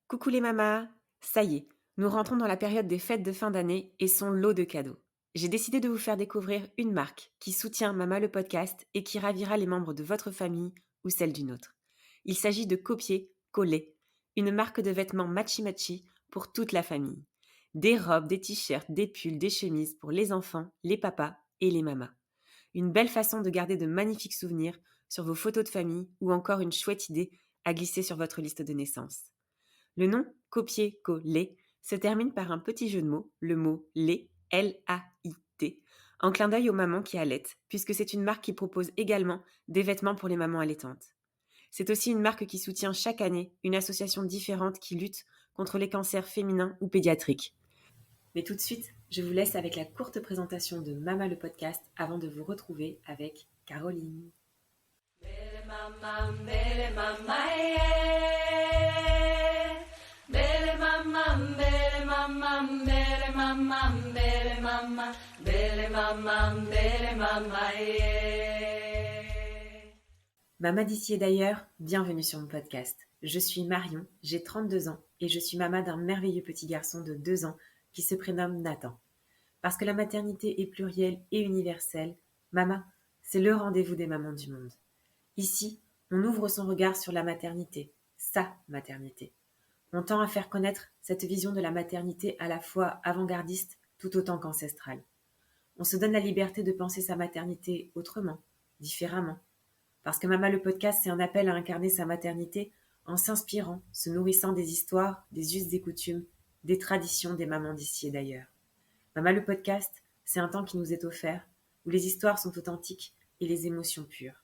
Coucou les mamas. Ça y est, nous rentrons dans la période des fêtes de fin d'année et son lot de cadeaux. J'ai décidé de vous faire découvrir une marque qui soutient Mama le podcast et qui ravira les membres de votre famille ou celle d'une autre. Il s'agit de Copier Coller, une marque de vêtements matchy-matchy pour toute la famille. Des robes, des t-shirts, des pulls, des chemises pour les enfants, les papas et les mamas. Une belle façon de garder de magnifiques souvenirs sur vos photos de famille ou encore une chouette idée à glisser sur votre liste de naissance. Le nom copier-coller se termine par un petit jeu de mots, le mot lait, L-A-I-T, en clin d'œil aux mamans qui allaitent, puisque c'est une marque qui propose également des vêtements pour les mamans allaitantes. C'est aussi une marque qui soutient chaque année une association différente qui lutte contre les cancers féminins ou pédiatriques. Mais tout de suite, je vous laisse avec la courte présentation de Mama le podcast avant de vous retrouver avec Caroline. Bele mama, bele mama, yeah. Bele mama, bele mama, bele mama, bele mama, bele mama, bele mama, yeah. Mama d'ici et d'ailleurs, bienvenue sur mon podcast. Je suis Marion, j'ai 32 ans et je suis maman d'un merveilleux petit garçon de 2 ans qui se prénomme Nathan. Parce que la maternité est plurielle et universelle, Mama, c'est le rendez-vous des mamans du monde. Ici, on ouvre son regard sur la maternité, sa maternité. On tend à faire connaître cette vision de la maternité à la fois avant-gardiste tout autant qu'ancestrale. On se donne la liberté de penser sa maternité autrement, différemment. Parce que Mama le podcast, c'est un appel à incarner sa maternité en s'inspirant, se nourrissant des histoires, des us, des coutumes, des traditions des mamans d'ici et d'ailleurs. Mama le podcast, c'est un temps qui nous est offert, où les histoires sont authentiques et les émotions pures.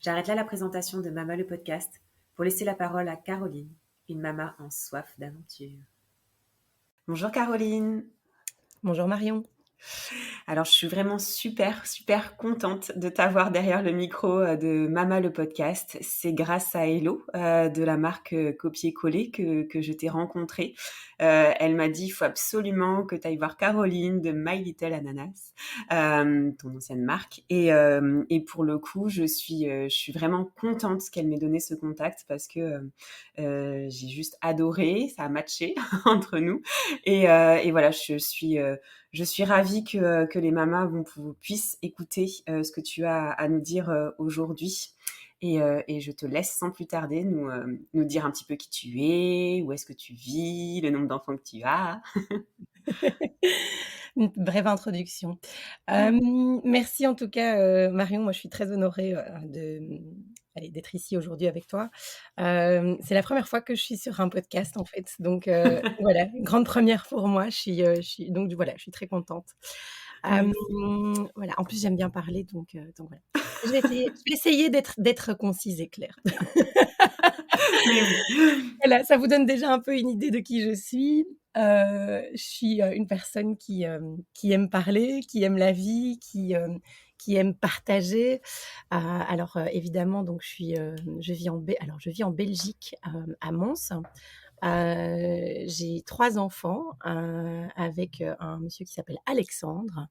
J'arrête là la présentation de Mama le podcast pour laisser la parole à Caroline, une maman en soif d'aventure. Bonjour Caroline. Bonjour Marion. Alors, je suis vraiment super contente de t'avoir derrière le micro de Mama le podcast. C'est grâce à Hello de la marque Copier-Coller que je t'ai rencontrée. Elle m'a dit, il faut absolument que tu ailles voir Caroline de My Little Ananas, ton ancienne marque. Et pour le coup, je suis vraiment contente qu'elle m'ait donné ce contact parce que j'ai juste adoré, ça a matché entre nous. Et voilà, je suis ravie que les mamas puissent écouter ce que tu as à nous dire aujourd'hui. Et je te laisse sans plus tarder nous dire un petit peu qui tu es, où est-ce que tu vis, le nombre d'enfants que tu as. Une brève introduction. Merci en tout cas, Marion. Moi, je suis très honorée d'être ici aujourd'hui avec toi. C'est la première fois que je suis sur un podcast, en fait. Donc, voilà, une grande première pour moi. Donc voilà, je suis très contente. Voilà. En plus, j'aime bien parler, donc voilà. Je vais essayer d'être concise et claire. Mais oui. Voilà, ça vous donne déjà un peu une idée de qui je suis. Je suis, une personne qui aime parler, qui aime la vie, qui aime partager. Alors, évidemment, donc je vis en Belgique, à Mons. J'ai 3 enfants, avec, un monsieur qui s'appelle Alexandre.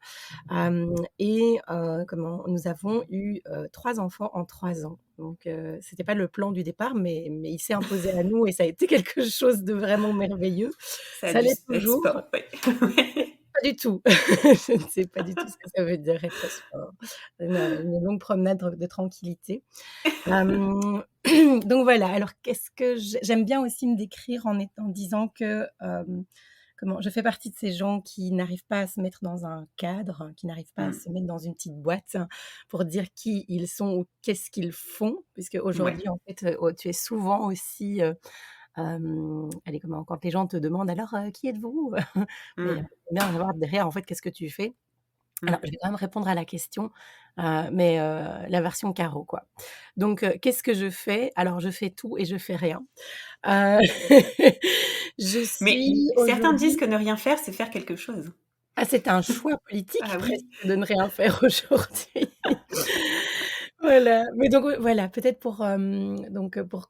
Nous avons eu, 3 enfants en 3 ans. Donc, c'était pas le plan du départ, mais il s'est imposé à nous et ça a été quelque chose de vraiment merveilleux. Ça a Ça dû l'est être toujours. sport, ouais. Pas du tout. Je ne sais pas du tout ce que ça veut dire être sport. Une longue promenade de tranquillité. Hem, donc voilà, alors qu'est-ce que j'aime bien aussi me décrire en disant que, je fais partie de ces gens qui n'arrivent pas à se mettre dans un cadre, qui n'arrivent pas à Mmh. se mettre dans une petite boîte pour dire qui ils sont ou qu'est-ce qu'ils font. Puisque Ouais. aujourd'hui, en fait, tu es souvent aussi, allez, quand les gens te demandent: «Alors, qui êtes-vous?» Mais, Mmh. j'aime bien savoir derrière, en fait, qu'est-ce que tu fais? Alors, Mmh. je vais quand même répondre à la question, mais la version carreau, quoi. Donc, qu'est-ce que je fais? Alors, je fais tout et je fais rien. Heu, je Mais suis certains disent aujourd'hui que ne rien faire, c'est faire quelque chose. c'est un choix politique Ah presque oui. de ne rien faire aujourd'hui. Voilà, mais donc, voilà, peut-être pour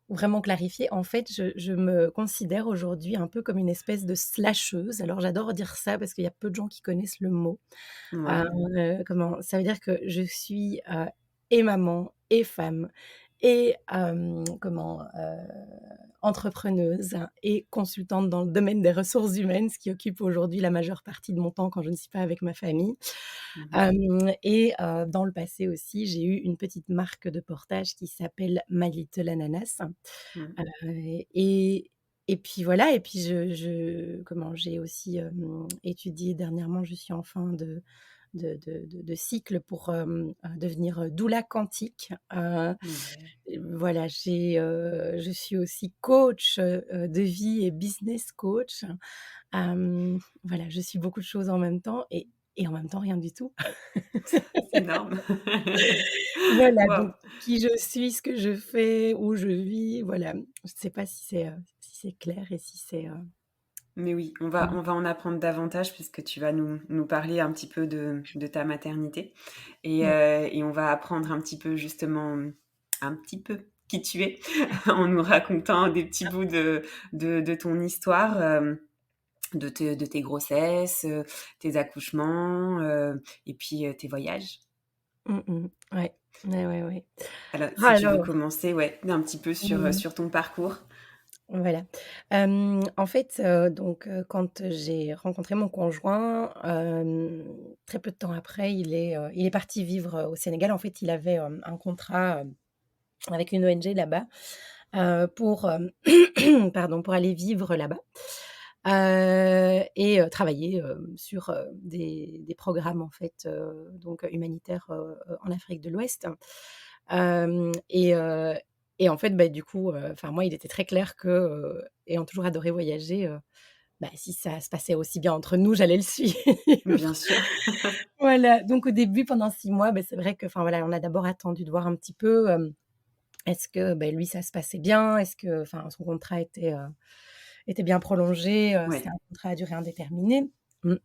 vraiment clarifier, en fait, je me considère aujourd'hui un peu comme une espèce de slasheuse. Alors j'adore dire ça parce qu'il y a peu de gens qui connaissent le mot. Ouais. Ça veut dire que je suis, et maman et femme et entrepreneuse et consultante dans le domaine des ressources humaines, ce qui occupe aujourd'hui la majeure partie de mon temps quand je ne suis pas avec ma famille. Mmh. Dans le passé aussi, j'ai eu une petite marque de portage qui s'appelle My Little Ananas. Mmh. Et et puis voilà et puis j'ai aussi, étudié dernièrement, je suis en fin de cycle pour, devenir doula quantique. Ouais. Voilà, je suis aussi coach, de vie et business coach. Voilà, je suis beaucoup de choses en même temps et en même temps rien du tout. C'est énorme. Voilà, donc Waouh! qui je suis, ce que je fais, où je vis, voilà. Je ne sais pas si c'est clair et si c'est, Mais oui, mmh, on va en apprendre davantage puisque tu vas nous parler un petit peu de ta maternité ouais. et on va apprendre un petit peu justement, un petit peu qui tu es en nous racontant des petits bouts de ton histoire, de tes grossesses, tes accouchements, et puis, tes voyages. Mmh mh. Ouais. Ouais, ouais, ouais. Alors si tu veux Alors, commencer, ouais, un petit peu mmh, sur ton parcours. voilà. En fait, quand j'ai rencontré mon conjoint, très peu de temps après, il est parti vivre, au Sénégal. En fait, il avait, un contrat, avec une ONG là-bas, pour, pardon, pour aller vivre là-bas, travailler, sur, des programmes en fait, humanitaires, en Afrique de l'Ouest. Hem et en fait, bah, du coup, enfin moi, il était très clair que, ayant toujours adoré voyager, bah, si ça se passait aussi bien entre nous, j'allais le suivre. Bien sûr. Voilà, donc au début, pendant 6 mois, bah, c'est vrai que enfin voilà, on a d'abord attendu de voir un petit peu, est-ce que, beh, lui, ça se passait bien? Est-ce que enfin, son contrat était bien prolongé? C'était Ouais, un contrat à durée indéterminée. Mmh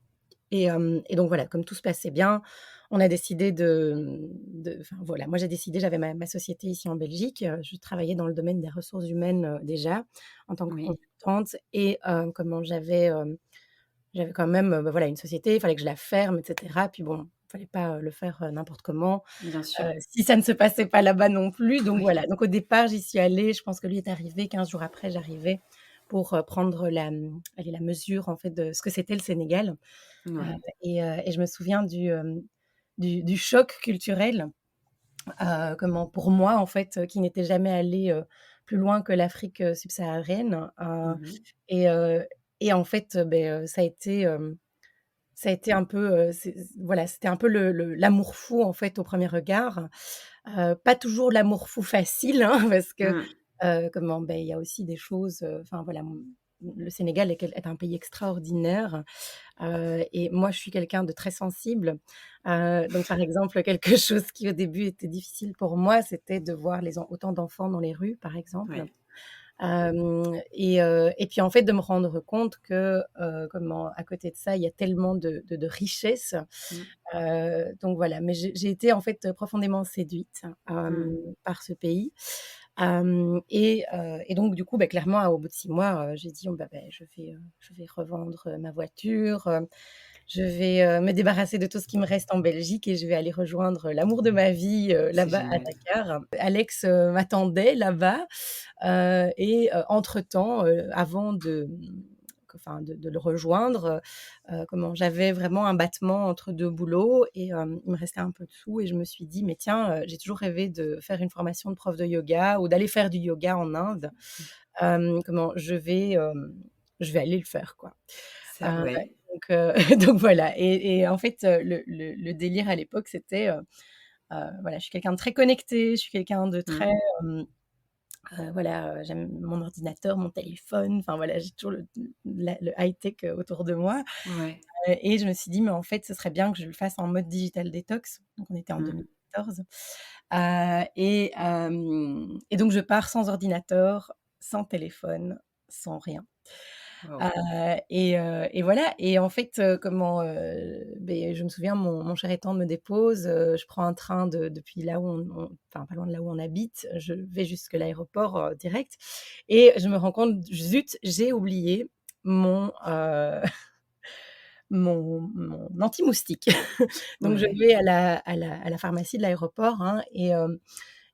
et donc voilà, comme tout se passait bien, on a décidé de enfin voilà, moi j'ai décidé j'avais ma société ici en Belgique, je travaillais dans le domaine des ressources humaines, déjà en tant que oui, consultante et j'avais quand même, bah, voilà, une société, il fallait que je la ferme et cetera. Puis bon, il fallait pas, le faire, n'importe comment. bien sûr. Si ça ne se passait pas là-bas non plus, donc Oui, voilà. Donc au départ, j'y suis allée, je pense que lui est arrivé 15 jours après, j'arrivais pour, prendre allez, la mesure en fait de ce que c'était le Sénégal, heu ouais. et je me souviens du choc culturel, pour moi en fait, qui n'était jamais allée, plus loin que l'Afrique, subsaharienne, Mmh. et heu et en fait, ça a été un peu, voilà, c'était un peu l'amour fou en fait au premier regard. Pas toujours l'amour fou facile, hein, parce que, Mmh. il y a aussi des choses, enfin voilà, le Sénégal est un pays extraordinaire, et moi je suis quelqu'un de très sensible. Donc par exemple, quelque chose qui au début était difficile pour moi, c'était de voir les en autant d'enfants dans les rues, par exemple. Ouais. Et puis en fait de me rendre compte que, à côté de ça, il y a tellement de richesses. Mmh. Donc voilà, mais j'ai été en fait, profondément séduite, Mmh. par ce pays. Et donc du coup, bah, clairement, au bout de 6 mois, j'ai dit: «Oh bah, je vais revendre, ma voiture, je vais, me débarrasser de tout ce qui me reste en Belgique et je vais aller rejoindre l'amour de ma vie, C'est là-bas à génial. Dakar». Alex, m'attendait là-bas, entre-temps, avant de le rejoindre, j'avais vraiment un battement entre 2 boulots et il me restait un peu de sous et je me suis dit: «Mais tiens, j'ai toujours rêvé de faire une formation de prof de yoga ou d'aller faire du yoga en Inde. Je vais aller le faire, quoi». Ça Heu, ouais. donc voilà et en fait, le délire à l'époque, c'était, voilà, je suis quelqu'un de très connecté, je suis quelqu'un de très, Mmh. hem voilà, j'aime mon ordinateur, mon téléphone, enfin voilà, j'ai toujours le high-tech, autour de moi, Ouais. et je me suis dit: «Mais en fait, ce serait bien que je le fasse en mode digital détox». Donc on était en Mmh. 2014, et donc je pars sans ordinateur, sans téléphone, sans rien. Waouh. Et voilà et en fait, je me souviens mon cher étant me dépose, je prends un train depuis là où on enfin pas loin de là où on habite, je vais jusque l'aéroport, direct et je me rends compte, zut, j'ai oublié mon, mon anti-moustique. Donc je Ouais. vais à la pharmacie de l'aéroport, hein,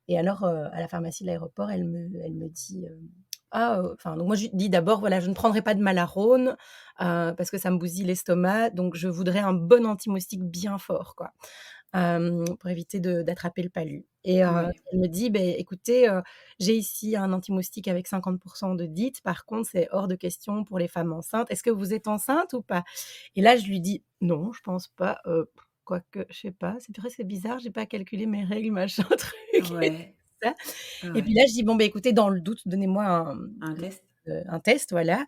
et alors, à la pharmacie de l'aéroport, elle me dit, «Ah, enfin», donc moi je lui dis d'abord: «Voilà, je ne prendrai pas de Malarone, parce que ça me bousille l'estomac, donc je voudrais un bon anti-moustique bien fort, quoi, pour éviter d'attraper le palu», et Ouais. elle me dit: «Beh, écoutez, j'ai ici un anti-moustique avec 50 de DIT. Par contre, c'est hors de question pour les femmes enceintes. Est-ce que vous êtes enceinte ou pas?» Et là, je lui dis: «Non, je pense pas, quoique, je sais pas, c'est vrai, c'est bizarre, j'ai pas calculé mes règles, machin, truc et tout Ouais. ça». Et puis Ouais. là, je dis: «Bon, beh, écoutez, dans le doute, donnez-moi Un test? un test, voilà,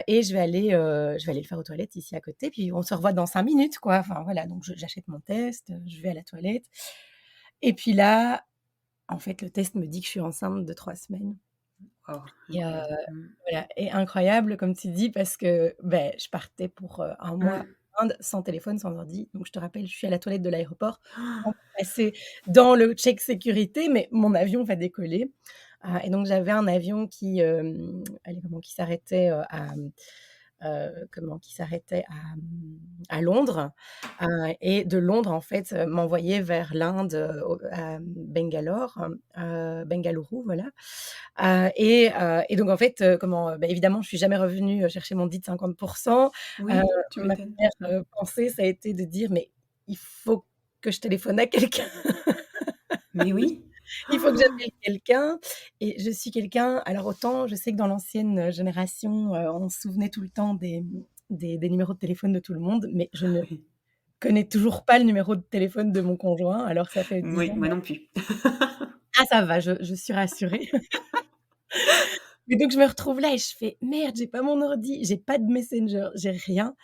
et je vais aller le faire aux toilettes ici à côté, puis on se revoit dans 5 minutes, quoi». Enfin, voilà, donc j'achète mon test, je vais à la toilette et puis là, en fait, le test me dit que je suis enceinte de 3 semaines Waouh, et incroyable. Mmh. voilà, et incroyable comme tu dis parce que, beh, je partais pour, 1 mois Mmh. en Inde sans téléphone, sans ordi. Donc je te rappelle, je suis à la toilette de l'aéroport en train de passer dans le check sécurité, mais mon avion va décoller, et donc j'avais un avion qui, allez, comment, qui s'arrêtait, comment, qui s'arrêtait à Londres, et de Londres, en fait, m'envoyait vers l'Inde, à Bangalore, Bengaluru, voilà. Et donc en fait, comment, bah, évidemment, je suis jamais revenue, chercher mon dit de 50. Heu, Oui, tu Ma m'étonnes. première, Mmh. pensée, ça a été de dire: «Mais il faut que je téléphone à quelqu'un, Mais oui. il faut que j'appelle quelqu'un», et je suis quelqu'un, alors autant je sais que dans l'ancienne génération, on se souvenait tout le temps des numéros de téléphone de tout le monde, mais je ne Oui. connais toujours pas le numéro de téléphone de mon conjoint, alors ça fait 10 Moui, ans. moi non plus. Ah, ça va, je suis rassurée. Mais donc je me retrouve là et je fais: «Merde, j'ai pas mon ordi, j'ai pas de Messenger, j'ai rien,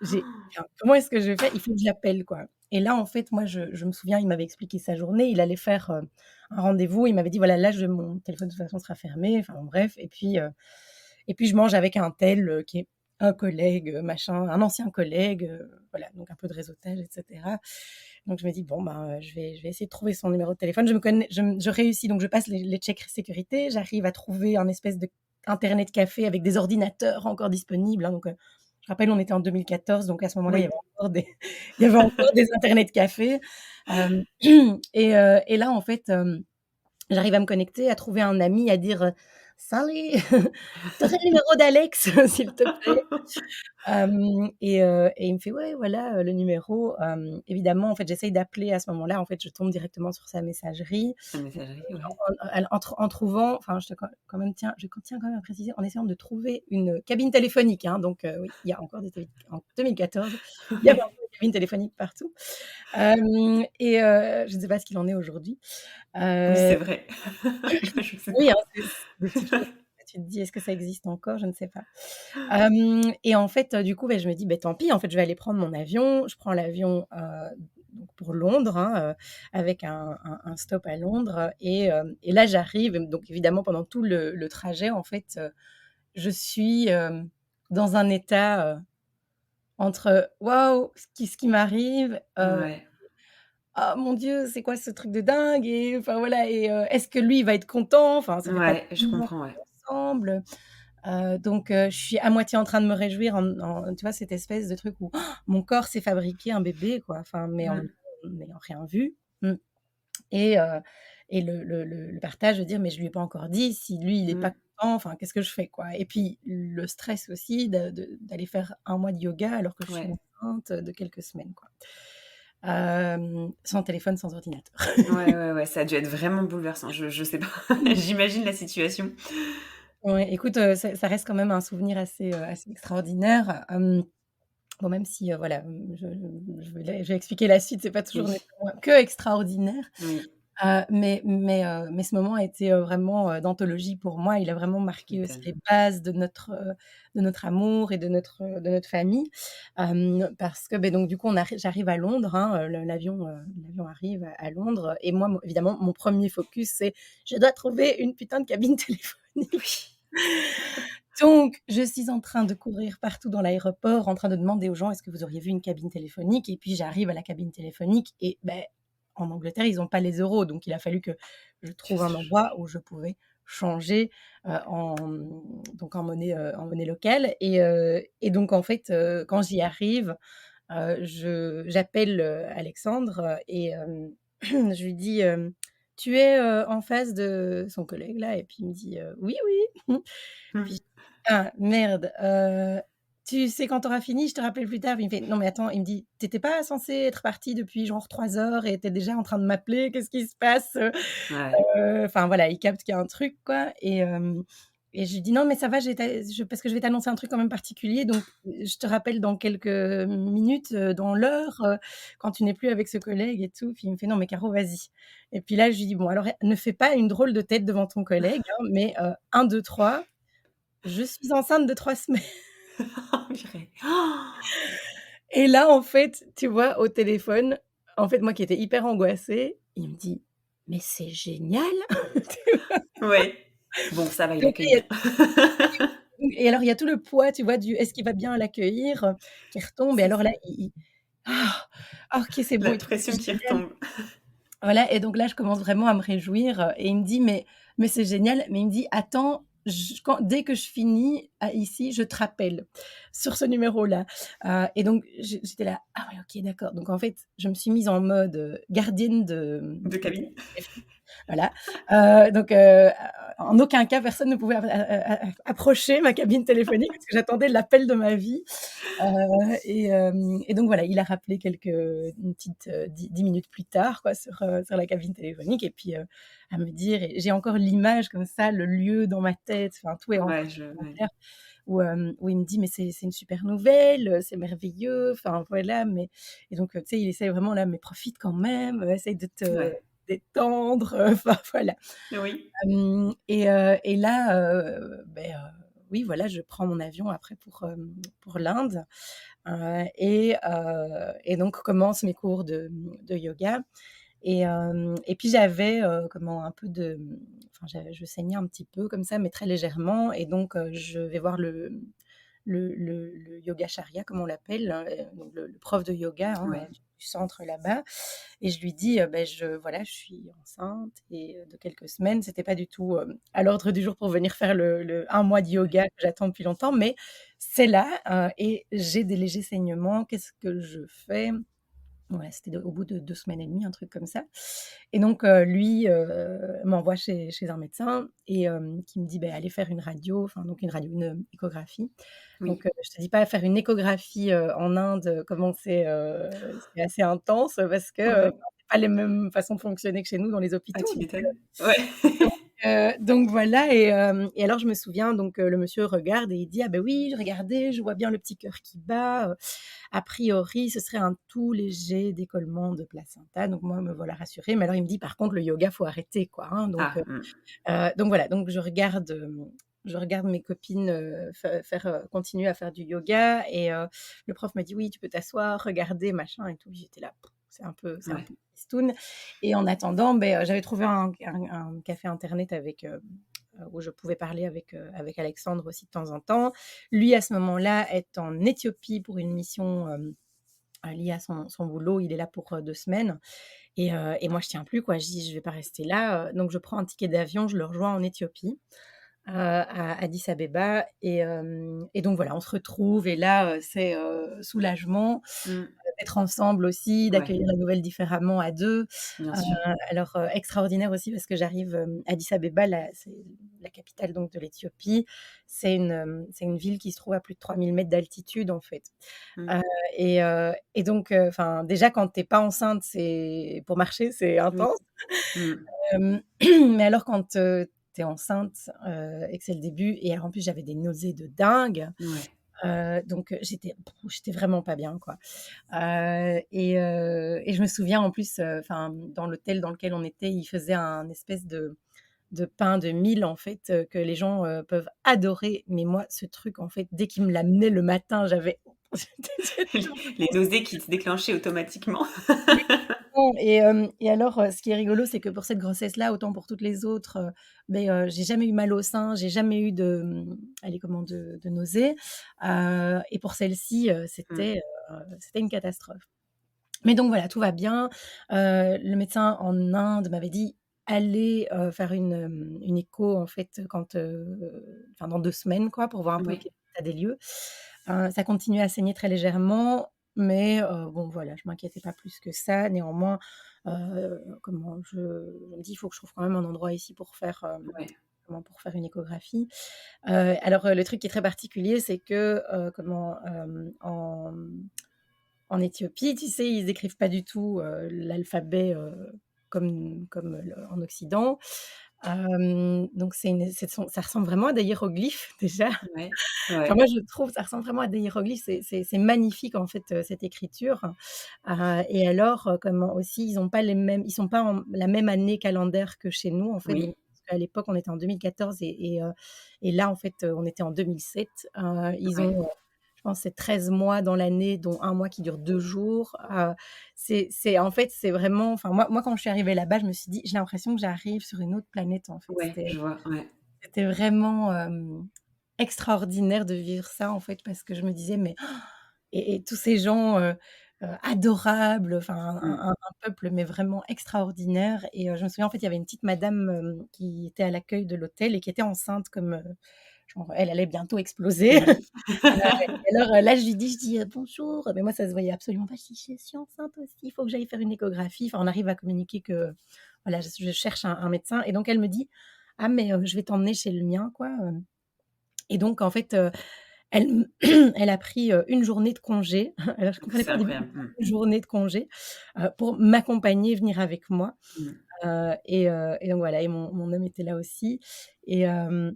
enfin, comment est-ce que je fais? Il faut que je l'appelle, quoi». Et là, en fait, moi, je me souviens, il m'avait expliqué sa journée, il allait faire, un rendez-vous, il m'avait dit: «Voilà, là, mon téléphone de toute façon sera fermé», enfin bon, bref, et puis je mange avec un tel, qui est un collègue, machin, un ancien collègue, voilà, donc un peu de réseautage et cetera. Donc je me dis: «Bon, ben, je vais essayer de trouver son numéro de téléphone». Je réussis, donc je passe les checks sécurité, j'arrive à trouver un espèce de internet café avec des ordinateurs encore disponibles, hein, donc je rappelle, on était en 2014, donc à ce moment-là, il y avait Oui. encore des il y avait encore des internet cafés, hem et là, en fait, j'arrive à me connecter, à trouver un ami, à dire, «Salut, tu aurais le numéro d'Alex, s'il te plaît?» Et il me fait: «Ouais, voilà, le numéro». Évidemment, en fait, j'essaye d'appeler à ce moment-là, en fait, je tombe directement sur sa messagerie. La messagerie, ouais. En trouvant, enfin, je te quand même tiens quand même à préciser, en essayant de trouver une cabine téléphonique, hein, donc oui, il y a encore des téléf en 2014, il y avait Ouais. encore des cabines téléphoniques partout. Je ne sais pas ce qu'il en est aujourd'hui. Oui, Heu, c'est vrai. Je sais oui, hein, pas. c'est des petites choses que tu te dis: «Est-ce que ça existe encore?» Je ne sais pas. Et en fait, du coup, beh, je me dis: «Beh, tant pis, en fait, je vais aller prendre mon avion». Je prends l'avion, donc pour Londres, hein, avec un stop à Londres, et là, j'arrive, donc évidemment, pendant tout le trajet, en fait, je suis, dans un état, entre: «Waouh, ce qui m'arrive», Ouais. «Ah mon Dieu, c'est quoi ce truc de dingue?» Et enfin, voilà, «Est-ce que lui, il va être content?» Enfin, ça fait pas Ouais, je 10 ans comprends, qu'on ouais. est ensemble. Donc je suis à moitié en train de me réjouir, tu vois, cette espèce de truc où mon corps s'est fabriqué un bébé, quoi, enfin, mais en même Mmh. temps, n'ayant rien vu. Mmh. Et le partage de dire: «Mais je lui ai pas encore dit, si lui il est pas Mmh. content, enfin, qu'est-ce que je fais, quoi?» Et puis le stress aussi d'aller faire un mois de yoga alors que je suis Ouais. enceinte de quelques semaines, quoi. Sans téléphone, sans ordinateur. Ouais, ouais, ouais, ça a dû être vraiment bouleversant. Je sais pas, j'imagine la situation. Ouais, écoute, ça reste quand même un souvenir assez extraordinaire. Bon, même si, voilà, je vais expliquer la suite, c'est pas toujours Oui, nécessairement que extraordinaire, oui, mais ce moment a été, vraiment, d'anthologie pour moi. Il a vraiment tu marqué aussi m'étonnes. les bases de notre amour et de notre famille. Parce que, beh, donc du coup, j'arrive à Londres, hein, l'avion arrive à Londres, et moi, évidemment, mon premier focus, c'est: «Je dois trouver une putain de cabine téléphonique». Oui. Donc, je suis en train de courir partout dans l'aéroport, en train de demander aux gens: «Est-ce que vous auriez vu une cabine téléphonique?» Et puis j'arrive à la cabine téléphonique et beh, en Angleterre, ils ont pas les euros, donc il a fallu que je Tu trouve un endroit où je pouvais changer, donc en monnaie locale, et donc en fait, quand j'y arrive, j'appelle, Alexandre, et je lui dis, tu es, en face de son collègue là?» et puis il me dit: «Oui, oui». Puis Mmh. je dis: «Ah merde, tu sais quand tu auras fini? Je te rappelle plus tard». Puis il me fait: «Non mais attends», il me dit: «Tu étais pas censé être parti depuis genre 3 heures et tu es déjà en train de m'appeler? Qu'est-ce qui se passe?» Ouais. Enfin voilà, il capte qu'il y a un truc quoi et je lui dis: «Non mais ça va, parce que je vais t'annoncer un truc quand même particulier donc je te rappelle dans quelques minutes, dans l'heure, quand tu n'es plus avec ce collègue et tout». Puis il me fait: «Non mais Caro, vas-y». Et puis là, je lui dis: «Bon alors, ne fais pas une drôle de tête devant ton collègue, hein, mais 1, 2, 3, je suis enceinte de 3 semaines». Oh purée. Et là, en fait, tu vois, au téléphone, en fait, moi qui étais hyper angoissée, il me dit: «Mais c'est génial!» Tu vois? Ouais. Bon, ça va, il Donc il y accueille a bien. Et alors il y a tout le poids, tu vois, du «Est-ce qu'il va bien l'accueillir?» qui retombe et C'est alors là, ça, il «Ah! Ah OK, c'est bon la et tout, c'est pression qui génial». retombe. Voilà et donc là, je commence vraiment à me réjouir, et il me dit: «Mais c'est génial», mais il me dit: «Attends, dès que je finis ici, je te rappelle sur ce numéro-là». Et donc j'étais là: «Ah ouais, OK, d'accord». Donc en fait, je me suis mise en mode, gardienne De de cabine? téléphone. Voilà, donc en aucun cas, personne ne pouvait approcher ma cabine téléphonique parce que j'attendais l'appel de ma vie. Et donc voilà, il a rappelé une petite, 10 minutes plus tard quoi sur la cabine téléphonique et puis, à me dire et j'ai encore l'image comme ça, le lieu dans ma tête, enfin tout est Ouais, encore en ouais. clair où il me dit: «Mais c'est une super nouvelle, c'est merveilleux», enfin voilà, mais et donc, tu sais, il essaye vraiment là: «Mais profite quand même, essaye de te Ouais. détendre», enfin voilà. Oui. Et là, oui voilà, je prends mon avion après pour l'Inde, et donc commencent mes cours de yoga et puis j'avais, comment un peu enfin je saignais un petit peu comme ça, mais très légèrement et donc je vais voir le yogacharya comme on l'appelle, donc le prof de yoga, hein, Ouais. du centre là-bas et je lui dis, beh, voilà, je suis enceinte et de quelques semaines. C'était pas du tout, à l'ordre du jour pour venir faire le 1 mois de yoga que j'attends depuis longtemps, mais c'est là, et j'ai des légers saignements. Qu'est-ce que je fais? Ouais, c'était au bout de 2 semaines et demie, un truc comme ça et donc lui, m'envoie chez un médecin et qui me dit: «Beh, allez faire une radio», enfin donc une radio, une, échographie. Donc Oui. je te dis pas faire une échographie, en Inde, comment c'est assez intense, parce que, Ouais. c'est pas les mêmes façons de fonctionner que chez nous dans les Ah, hôpitaux tu donc m'étonnes. Ouais. donc voilà et alors je me souviens donc le monsieur regarde et il dit: «Ah ben oui, regardez, je vois bien le petit cœur qui bat, a priori, ce serait un tout léger décollement de placenta». Donc moi, me voilà rassurée, mais alors il me dit: «Par contre, le yoga, faut arrêter quoi, hein». Donc Ah, mmh. voilà, donc je regarde mes copines, faire, continuer à faire du yoga et le prof m'a dit: «Oui, tu peux t'asseoir, regarder, machin et tout». J'étais là: c'est un Ouais. peu tristoun et en attendant, beh, j'avais trouvé un café internet où je pouvais parler avec Alexandre aussi de temps en temps. Lui, à ce moment-là, est en Éthiopie pour une mission, liée à son boulot. Il est là pour, 2 semaines et moi je tiens plus quoi. Je dis: «Je vais pas rester là», donc je prends un ticket d'avion, je le rejoins en Éthiopie, à Addis Abeba et donc voilà, on se retrouve et là, c'est, soulagement Mmh. d'être ensemble aussi, Ouais, d'accueillir la nouvelle différemment à 2. bien Heu, sûr. alors, extraordinaire aussi parce que j'arrive, Addis Abeba, c'est la capitale donc de l'Éthiopie. C'est une ville qui se trouve à plus de 3 000 mètres d'altitude en fait. Mmh. Heu et donc, enfin déjà quand tu es pas enceinte, c'est pour marcher, c'est Oui. intense. Mmh. Hem, mais alors quand, tu es enceinte, et que c'est le début et alors en plus j'avais des nausées de dingue, Ouais. donc j'étais vraiment pas bien quoi. Et je me souviens en plus, enfin dans l'hôtel dans lequel on était, ils faisaient un espèce de pain de mil en fait, que les gens, peuvent adorer. Mais moi ce truc en fait, dès qu'ils me l'amenaient le matin, j'avais j'étais Les nausées qui se déclenchaient automatiquement. bon et alors, ce qui est rigolo, c'est que pour cette grossesse-là, autant pour toutes les autres, j'ai jamais eu mal au sein, j'ai jamais eu allez comment, de nausées, et pour celle-ci, Mmh. c'était une catastrophe. Mais donc voilà, tout va bien. Le médecin en Inde m'avait dit: «Allez, faire une écho en fait quand, enfin dans 2 semaines quoi, pour voir un peu Oui. quel est l'état des lieux». Ça continuait à saigner très légèrement mais bon voilà, je m'inquiétais pas plus que ça. Néanmoins, comment je me dis: «Il faut que je trouve quand même un endroit ici pour faire, Ouais, pour faire une échographie». Alors, le truc qui est très particulier, c'est que, en Éthiopie, tu sais, ils écrivent pas du tout, l'alphabet, comme en Occident. Donc ça ressemble vraiment à des hiéroglyphes déjà. ouais, Enfin ouais, moi je trouve ça ressemble vraiment à des hiéroglyphes, c'est magnifique en fait, cette écriture. Et alors, comment aussi ils ont pas les mêmes ils sont pas en la même année calendaire que chez nous en fait, donc oui, parce qu'à l'époque on était en 2014 et là en fait, on était en 2007. Ils ouais, ont, je pense c'est 13 mois dans l'année, dont un mois qui dure 2 jours. C'est en fait, c'est vraiment enfin moi quand je suis arrivée là-bas, je me suis dit: «J'ai l'impression que j'arrive sur une autre planète» en fait. ouais, je vois, ouais. C'était vraiment, extraordinaire de vivre ça, en fait, parce que je me disais: «Mais» et tous ces gens, adorables, enfin Mmh. un peuple, mais vraiment extraordinaire et je me souviens, en fait, il y avait une petite madame, qui était à l'accueil de l'hôtel et qui était enceinte comme, genre elle allait bientôt exploser. Oui. Et alors, là, je dis: «Bonjour», mais moi, ça se voyait absolument pas. Je dis: «Je suis enceinte aussi, il faut que j'aille faire une échographie». Enfin, on arrive à communiquer que, voilà, je cherche un médecin et donc elle me dit: «Ah mais je vais t'emmener chez le mien, quoi», et donc en fait, elle m elle a pris, 1 journée de congé. Alors je comprenais C'est pas au début, incroyable. Mmh. 1 journée de congé, pour m'accompagner, venir avec moi, Mmh. et donc voilà et mon homme était là aussi et hem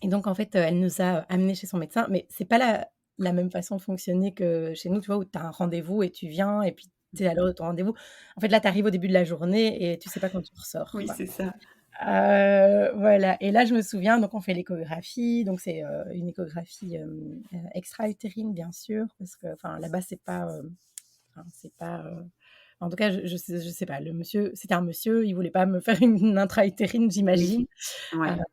et donc en fait, elle nous a amenés chez son médecin, mais c'est pas la même façon de fonctionner que chez nous, tu vois? Où tu as un rendez-vous et tu viens et puis tu es à l'heure de ton rendez-vous. En fait, là, tu arrives au début de la journée et tu sais pas quand tu ressors, Oui, quoi. c'est ça. Voilà et là, je me souviens, donc on fait l'échographie, donc c'est, une échographie, extra-utérine, bien sûr, parce que, enfin, là-bas, c'est pas, enfin, c'est pas, en tout cas, je sais pas, le monsieur c'était un monsieur, il voulait pas me faire une intra-utérine, Oui, j'imagine. ouais. Heu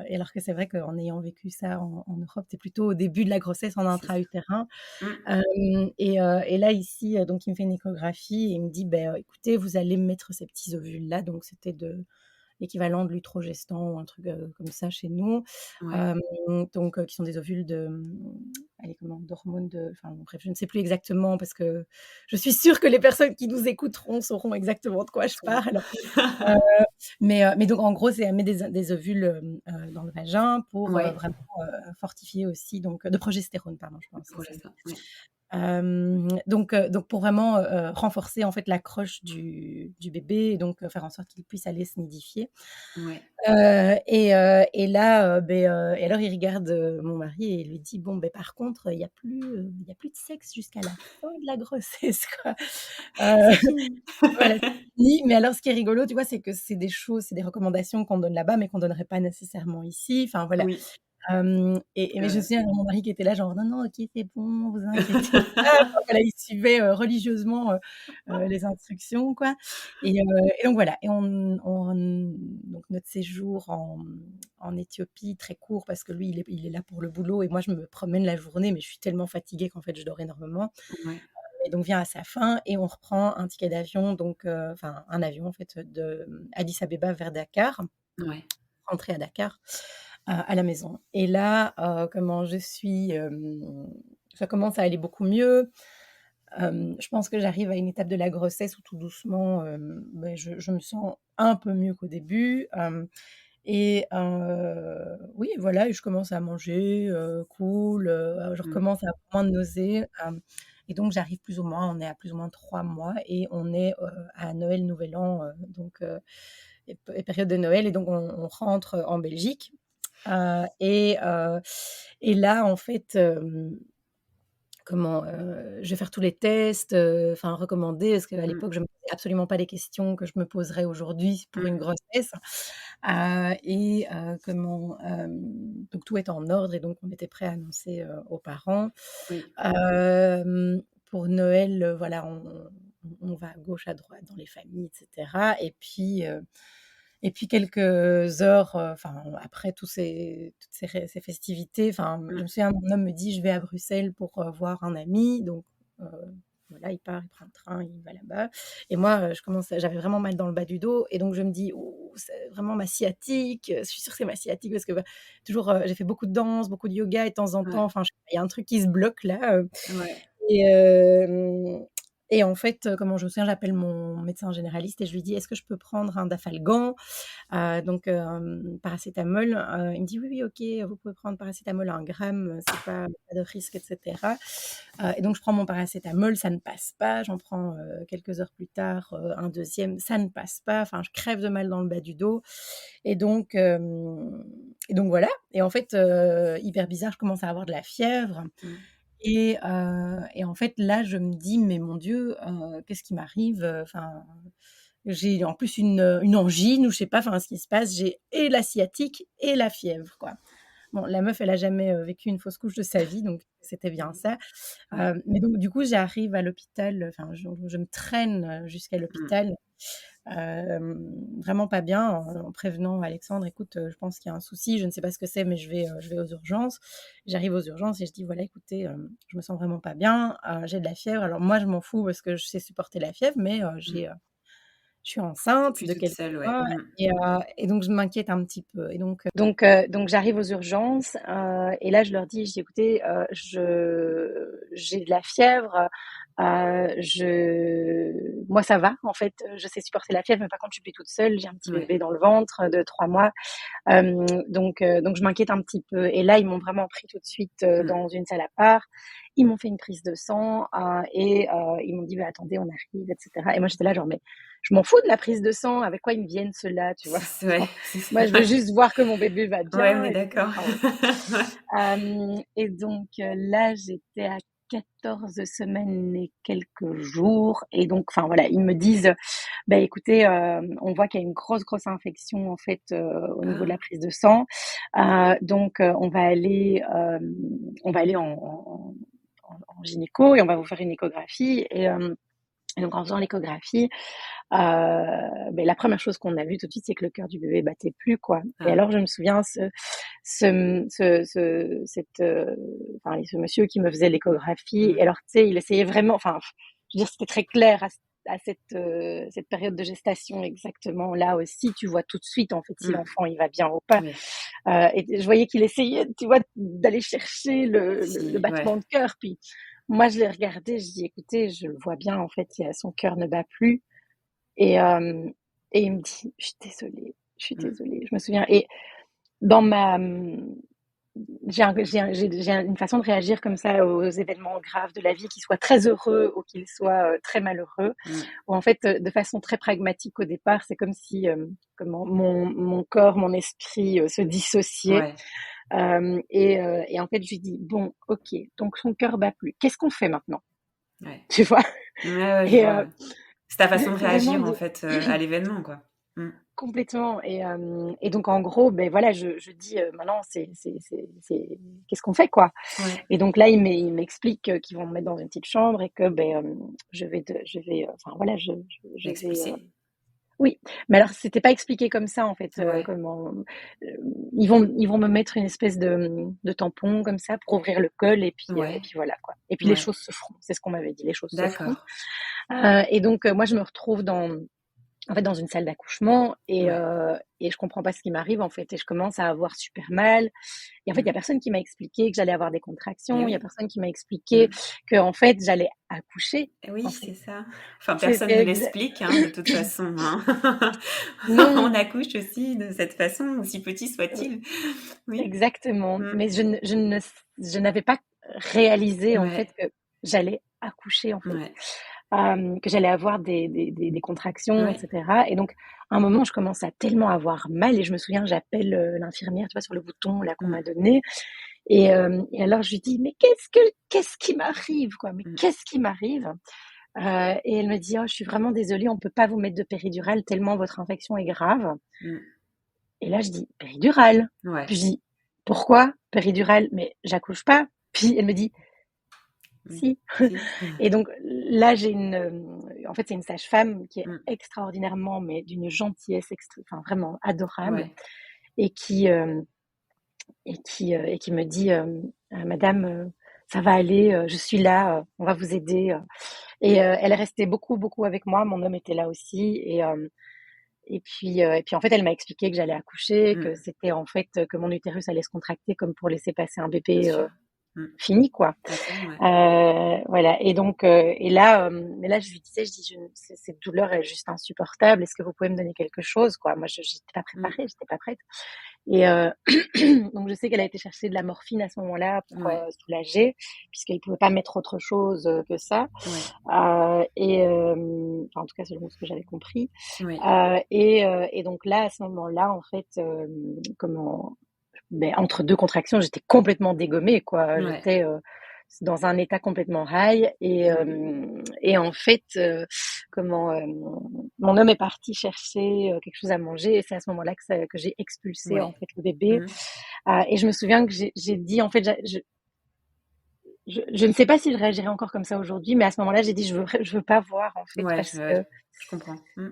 et alors que c'est vrai qu'en ayant vécu ça en Europe, c'est plutôt au début de la grossesse en C'est ça. intra-utérin. Mmh. Et là, ici, donc il me fait une échographie et il me dit: «Beh, écoutez, vous allez me mettre ces petits ovules-là», donc c'était de l'équivalent de l'Utrogestan ou un truc, comme ça chez nous. Ouais. Hem, donc qui sont des ovules de, allez comment? D'hormones de enfin bon bref, je ne sais plus exactement parce que je suis sûre que les personnes qui nous écouteront sauront exactement de quoi je parle. Heu, mais donc en gros, c'est elle met des ovules, dans le vagin pour, Ouais, vraiment, fortifier aussi donc de progestérone pardon, je pense, c'est ça. Progesta, ouais. Donc pour vraiment, renforcer en fait l'accroche du bébé et donc faire en sorte qu'il puisse aller se nidifier. Ouais. Et là, et alors il regarde, mon mari et il lui dit: «Bon, beh, par contre, il y a plus de sexe jusqu'à la fin de la grossesse, quoi». Heu, C'est fini. voilà, c'est fini. Mais alors ce qui est rigolo, tu vois, c'est que c'est des recommandations qu'on donne là-bas, mais qu'on donnerait pas nécessairement ici. Enfin voilà. Oui, Et mais je me heu, souviens mon mari qui était là genre: «Non, non, OK, c'est bon, vous inquiétez pas». Enfin voilà, il suivait, religieusement, les instructions quoi et donc voilà et donc notre séjour en Éthiopie très court parce que lui il est là pour le boulot et moi je me promène la journée mais je suis tellement fatiguée qu'en fait je dors énormément ouais, et donc vient à sa fin et on reprend un ticket d'avion donc enfin un avion en fait de Addis Abeba vers Dakar, ouais. rentrer à Dakar à la maison et là, comment je suis, ça commence à aller beaucoup mieux. Je pense que j'arrive à une étape de la grossesse où tout doucement, je me sens un peu mieux qu'au début, oui voilà et je commence à manger, cool, je Mmh. recommence à avoir moins de nausées, et donc j'arrive plus ou moins on est à plus ou moins 3 mois et on est, à Noël, Nouvel An, donc et période de Noël et donc on rentre en Belgique. Et là, en fait, je vais faire tous les tests, enfin recommandés, parce qu'à Mmh. l'époque, je me posais absolument pas les questions que je me poserais aujourd'hui pour une Mmh. grossesse. Donc tout est en ordre et donc on était prêt à annoncer, aux parents. Oui. Pour Noël, voilà, on va à gauche, à droite dans les familles et cetera et puis quelques heures, enfin après toutes ces festivités, enfin, je me Mmh. souviens, mon homme me dit: «Je vais à Bruxelles pour, voir un ami», donc heu, voilà, il part, il prend le train, il va là-bas et moi, j'avais vraiment mal dans le bas du dos et donc je me dis: «Ouh, c'est vraiment ma sciatique, je suis sûre que c'est ma sciatique» parce que, bah, toujours, j'ai fait beaucoup de danse, beaucoup de yoga et de temps en temps, Ouais, enfin, je sais pas, il y a un truc qui se bloque là, ouais. Et hem et en fait, comment je me souviens, j'appelle mon médecin généraliste et je lui dis: «Est-ce que je peux prendre un Dafalgan?» Donc paracétamol, il me dit: «Oui, oui, OK, vous pouvez prendre paracétamol 1 gramme, c'est pas de risque» et cetera. Et donc je prends mon paracétamol, ça ne passe pas. J'en prends, quelques heures plus tard, un deuxième, ça ne passe pas. Enfin, je crève de mal dans le bas du dos et donc voilà. Et en fait, hyper bizarre, je commence à avoir de la fièvre Mmh. et en fait, là, je me dis: «Mais mon Dieu, qu'est-ce qui m'arrive?» Enfin, j'ai en plus une angine ou je sais pas, enfin, ce qui se passe. J'ai et la sciatique et la fièvre, quoi. Bon, la meuf, elle a jamais, vécu une fausse couche de sa vie, donc c'était bien Mmh. ça. Ouais. Mais donc du coup, j'arrive à l'hôpital, enfin, je me traîne, jusqu'à Mmh. l'hôpital, vraiment pas bien, en prévenant Alexandre: «Écoute, je pense qu'il y a un souci, je ne sais pas ce que c'est, mais je vais aux urgences». J'arrive aux urgences et je dis: «Voilà, écoutez, je me sens vraiment pas bien, j'ai de la fièvre». Alors moi, je m'en fous parce que je sais supporter la fièvre, mais Mmh. je suis Tu enceinte plus de toute quelques seule, ouais. mois Mmh. et donc je m'inquiète un petit peu et donc j'arrive aux urgences, et là je leur dis, je dis: «Écoutez, j'ai de la fièvre, moi ça va en fait, je sais supporter la fièvre, mais par contre je suis plus toute seule, j'ai un petit Ouais. bébé dans le ventre de 3 mois, donc je m'inquiète un petit peu». Et là, ils m'ont vraiment pris tout de suite, Mmh. dans une salle à part. Ils m'ont fait une prise de sang, et ils m'ont dit: «Bah, attendez, on arrive» et cetera. Et moi, j'étais là genre: «Mais je m'en fous de la prise de sang, avec quoi ils me viennent ceux-là?» Tu vois? Ouais, Genre, moi, je veux ouais. juste voir que mon bébé va Ouais, on bien est et tout. d'accord. Enfin, bon. Et donc là, j'étais à 14 semaines et quelques jours et donc enfin voilà, ils me disent: «Bah, écoutez, on voit qu'il y a une grosse, grosse infection en fait, au niveau de la Ah! prise de sang. Donc on va aller en gynéco et on va vous faire une échographie». Et donc en faisant l'échographie, beh, la première chose qu'on a vue tout de suite, c'est que le cœur du bébé battait plus, quoi. Et Ah. alors je me souviens enfin, ce monsieur qui me faisait l'échographie Mmh. et alors tu sais, il essayait vraiment, enfin, je veux dire, c'était très clair à cette période de gestation exactement. Là aussi, tu vois tout de suite, en fait, si Mmh. l'enfant, il va bien ou pas. Oui. Et je voyais qu'il essayait, tu vois, d'aller chercher le Si, ouais. battement de cœur. Puis moi, je l'ai regardé, je dis: «Écoutez, je le vois bien, en fait, son cœur ne bat plus». Et, et il me dit: je suis Mmh. désolée». Je me souviens. Et dans ma, j'ai une façon de réagir comme ça aux événements graves de la vie, qu'ils soient très heureux ou qu'ils soient très malheureux, Mmh. où en fait, de façon très pragmatique au départ, c'est comme si mon corps, mon esprit se dissociait. Ouais. Et en fait, je lui dis: «Bon, ok, donc son cœur bat plus. Qu'est-ce qu'on fait maintenant?» Ouais. Tu vois? Ouais, ouais, je Et vois, ouais. C'est ta façon de vraiment réagir, en fait, à l'événement, quoi. Mmh. complètement. Et donc en gros, ben voilà, je dis, maintenant, qu'est-ce qu'on fait, quoi? Ouais. Et donc là, il m'explique qu'ils vont me mettre dans une petite chambre et que ben enfin voilà, je vais Expulsé? oui, mais alors c'était pas expliqué comme ça en fait, Ouais. comment ils vont me mettre une espèce de tampon comme ça pour ouvrir le col et Ouais. puis voilà, quoi. Et puis les Ouais. choses se feront, c'est ce qu'on m'avait dit, les choses se feront. D'accord. Et donc moi je me retrouve en fait, dans une salle d'accouchement Ouais. et je comprends pas ce qui m'arrive, en fait, et je commence à avoir super mal. Et en fait, il y Mmh. a personne qui m'a expliqué que j'allais avoir des Et contractions, il y a oui. personne qui m'a expliqué Mmh. qu'en fait, j'allais accoucher, Et oui, en c'est fait. ça. Enfin, personne ne C'était exa l'explique, hein, de toute façon, hein. On non, accouche aussi de cette façon, aussi petit soit-il. Oui. exactement, Mmh. mais je n'avais pas réalisé, en fait, Ouais. que j'allais accoucher, en fait. Ouais. Que j'allais avoir des contractions, et Ouais. cetera. Et donc, à un moment, je commence à tellement avoir mal et je me souviens, j'appelle, l'infirmière, tu vois, sur le bouton là qu'on Mmh. m'a donné et alors je lui dis: «Mais qu'est-ce qui m'arrive, quoi? Mais Mmh. qu'est-ce qui m'arrive?» Et elle me dit: «Oh, je suis vraiment désolée, on peut pas vous mettre de péridurale tellement votre infection est grave». Mmh. Et là, je dis: «Péridurale?» Ouais. Puis je dis: «Pourquoi péridurale? Mais j'accouche pas». Puis elle me dit: Mmh. «Si». Si. Et donc là, en fait, c'est une sage-femme qui est Mmh. extraordinairement, mais d'une gentillesse enfin vraiment adorable, Ouais. et qui me dit, «Madame, ça va aller, je suis là, on va vous aider». Et elle est restée beaucoup, beaucoup avec moi. Mon homme était là aussi. Et puis en fait, elle m'a expliqué que j'allais accoucher, que Mmh. c'était en fait que mon utérus allait se contracter comme pour laisser passer un Bien bébé sûr. Mmh. fini, quoi. ouais. Voilà. Et donc, et là, mais là, je lui disais, je dis, cette douleur est juste insupportable. Est-ce que vous pouvez me donner quelque chose, quoi? Moi, j'étais pas Mmh. préparée, j'étais pas prête. Et donc, je sais qu'elle a été chercher de la morphine à ce moment-là pour Ouais, soulager, puisqu'il pouvait pas mettre autre chose que ça. ouais, Enfin, en tout cas, selon ce que j'avais compris. ouais, Et donc là, à ce moment-là, en fait, comment, ben, entre deux contractions, j'étais complètement dégommée, quoi. ouais, J'étais dans un état complètement high. mmh, Et en fait, comment, mon homme est parti chercher quelque chose à manger. Et c'est à ce moment-là que j'ai expulsé, en ouais, fait, le bébé. mmh, Et je me souviens que j'ai dit, en fait, je ne sais pas si je réagirais encore comme ça aujourd'hui, mais à ce moment-là, j'ai dit, je veux pas voir, en fait, ouais, parce que je comprends. Mmh.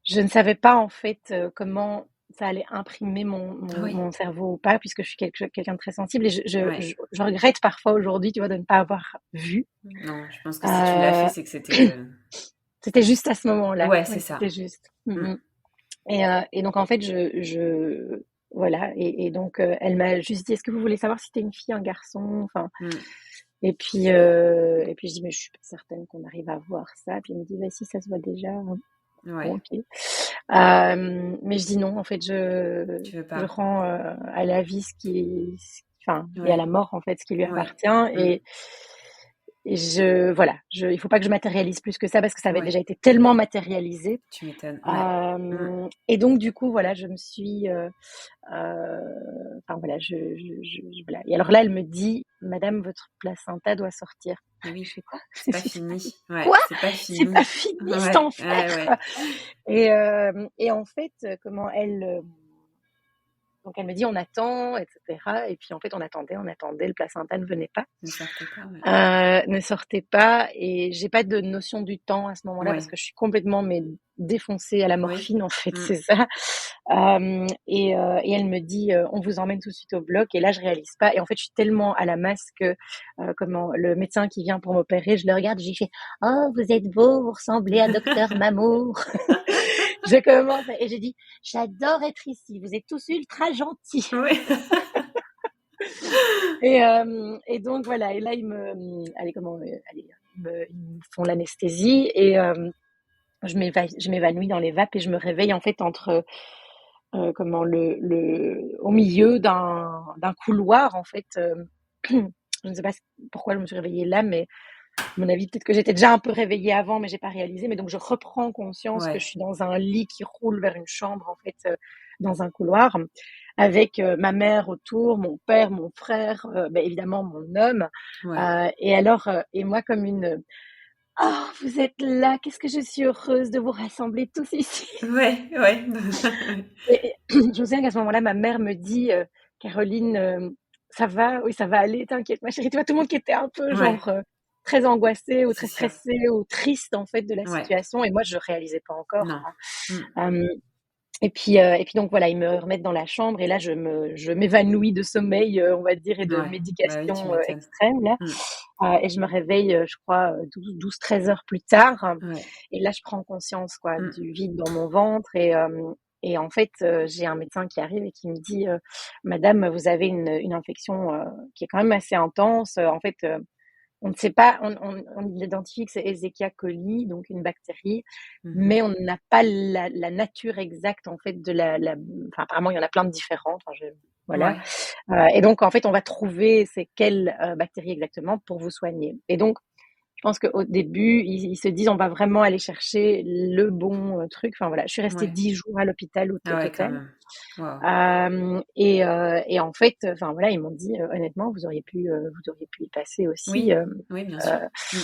je ne savais pas, en fait, comment ça allait imprimer Oui, mon cerveau ou pas, puisque je suis quelqu'un de très sensible. Et ouais. je regrette parfois aujourd'hui, tu vois, de ne pas avoir vu. Non, je pense que si tu l'as fait, Euh, c'est que c'était, C'était juste à ce moment-là. ouais, c'est Oui, ça. c'était juste. Mmh, Et donc, en fait, voilà. Et donc, elle m'a juste dit, est-ce que vous voulez savoir si c'était une fille, un garçon? Enfin, mmh, et puis je dis, mais je suis pas certaine qu'on arrive à voir ça. Puis elle me dit, bah si, ça se voit déjà. Bon, ouais, ok. Mais je dis non, en fait, tu veux je pas. rends à la vie enfin, et à Ouais, la mort, en fait, ce qui lui ouais, appartient. mmh, Et voilà, il faut pas que je matérialise plus que ça parce que ça avait ouais, déjà été tellement matérialisé. tu m'étonnes. Ouais, mmh, Et donc, du coup, voilà, je me suis, enfin voilà, voilà. Et alors là, elle me dit, Madame, votre placenta doit sortir. et Je oui, fais quoi? c'est pas fini. Ouais, Quoi? c'est pas C'est pas fini. fini cet Ouais, ouais, enfer. ouais. Et en fait, comment elle, donc elle me dit, on attend, etc. Et puis en fait, on attendait, le placenta ne venait pas. Ne sortez pas, ouais. Ne sortait pas. Et j'ai pas de notion du temps à ce moment-là parce Ouais, que je suis complètement mais défoncée à la oui, morphine, en fait, mmh, c'est ça. Et elle me dit, on vous emmène tout de suite au bloc. Et là, je réalise pas. Et en fait, je suis tellement à la masse que comment le médecin qui vient pour m'opérer, je le regarde, j'ai fait, oh, vous êtes beau, vous ressemblez à Docteur Mamour. Je commence et j'ai dit, j'adore être ici. Vous êtes tous ultra gentils. ouais. Et donc voilà. Et là, allez, ils me font l'anesthésie. Et je m'évanouis dans les vapes et je me réveille, en fait, entre comment au milieu d'un couloir, en fait. Je ne sais pas pourquoi je me suis réveillée là, mais à mon avis, peut-être que j'étais déjà un peu réveillée avant, mais j'ai pas réalisé. Mais donc, je reprends conscience que je Ouais, suis dans un lit qui roule vers une chambre, en fait, dans un couloir, avec ma mère autour, mon père, mon frère, ben, évidemment mon homme. ouais, Et alors, et moi comme une, oh, vous êtes là, qu'est-ce que je suis heureuse de vous rassembler tous ici. ouais, ouais. Et je me souviens qu'à ce moment-là, ma mère me dit, Caroline, ça va, oui, ça va aller, t'inquiète, ma chérie. Tu vois, tout le monde qui était un peu Ouais, genre très angoissé ou c'est très sûr. stressé ou triste, en fait, de la Ouais, situation. Et moi, je réalisais pas encore, non. hein. Mmh, Et puis donc voilà, ils me remettent dans la chambre et là je m'évanouis de sommeil, on va dire, et de ouais, bah oui, tu médication m'étonnes. extrême là. Mmh, Et je me réveille, je crois, 12-13 heures plus tard. ouais, Et là, je prends conscience, quoi, mmh, du vide dans mon ventre. Et en fait, j'ai un médecin qui arrive et qui me dit, Madame, vous avez une infection qui est quand même assez intense. En fait, on ne sait pas, on identifie que c'est Escherichia coli, donc une bactérie, mmh. mais on n'a pas la nature exacte, en fait, enfin, apparemment, il y en a plein de différentes. Enfin, voilà. Ouais, Et donc, en fait, on va trouver c'est quelle bactérie exactement pour vous soigner. Et donc, je pense qu'au début, ils se disent, on va vraiment aller chercher le bon truc. Enfin, voilà. Je suis restée ouais. 10 jours à l'hôpital au Ah ouais, quand total. même. Waouh. Et en fait, enfin voilà, ils m'ont dit, honnêtement, vous auriez pu y passer aussi. Oui, oui, bien sûr. Mmh.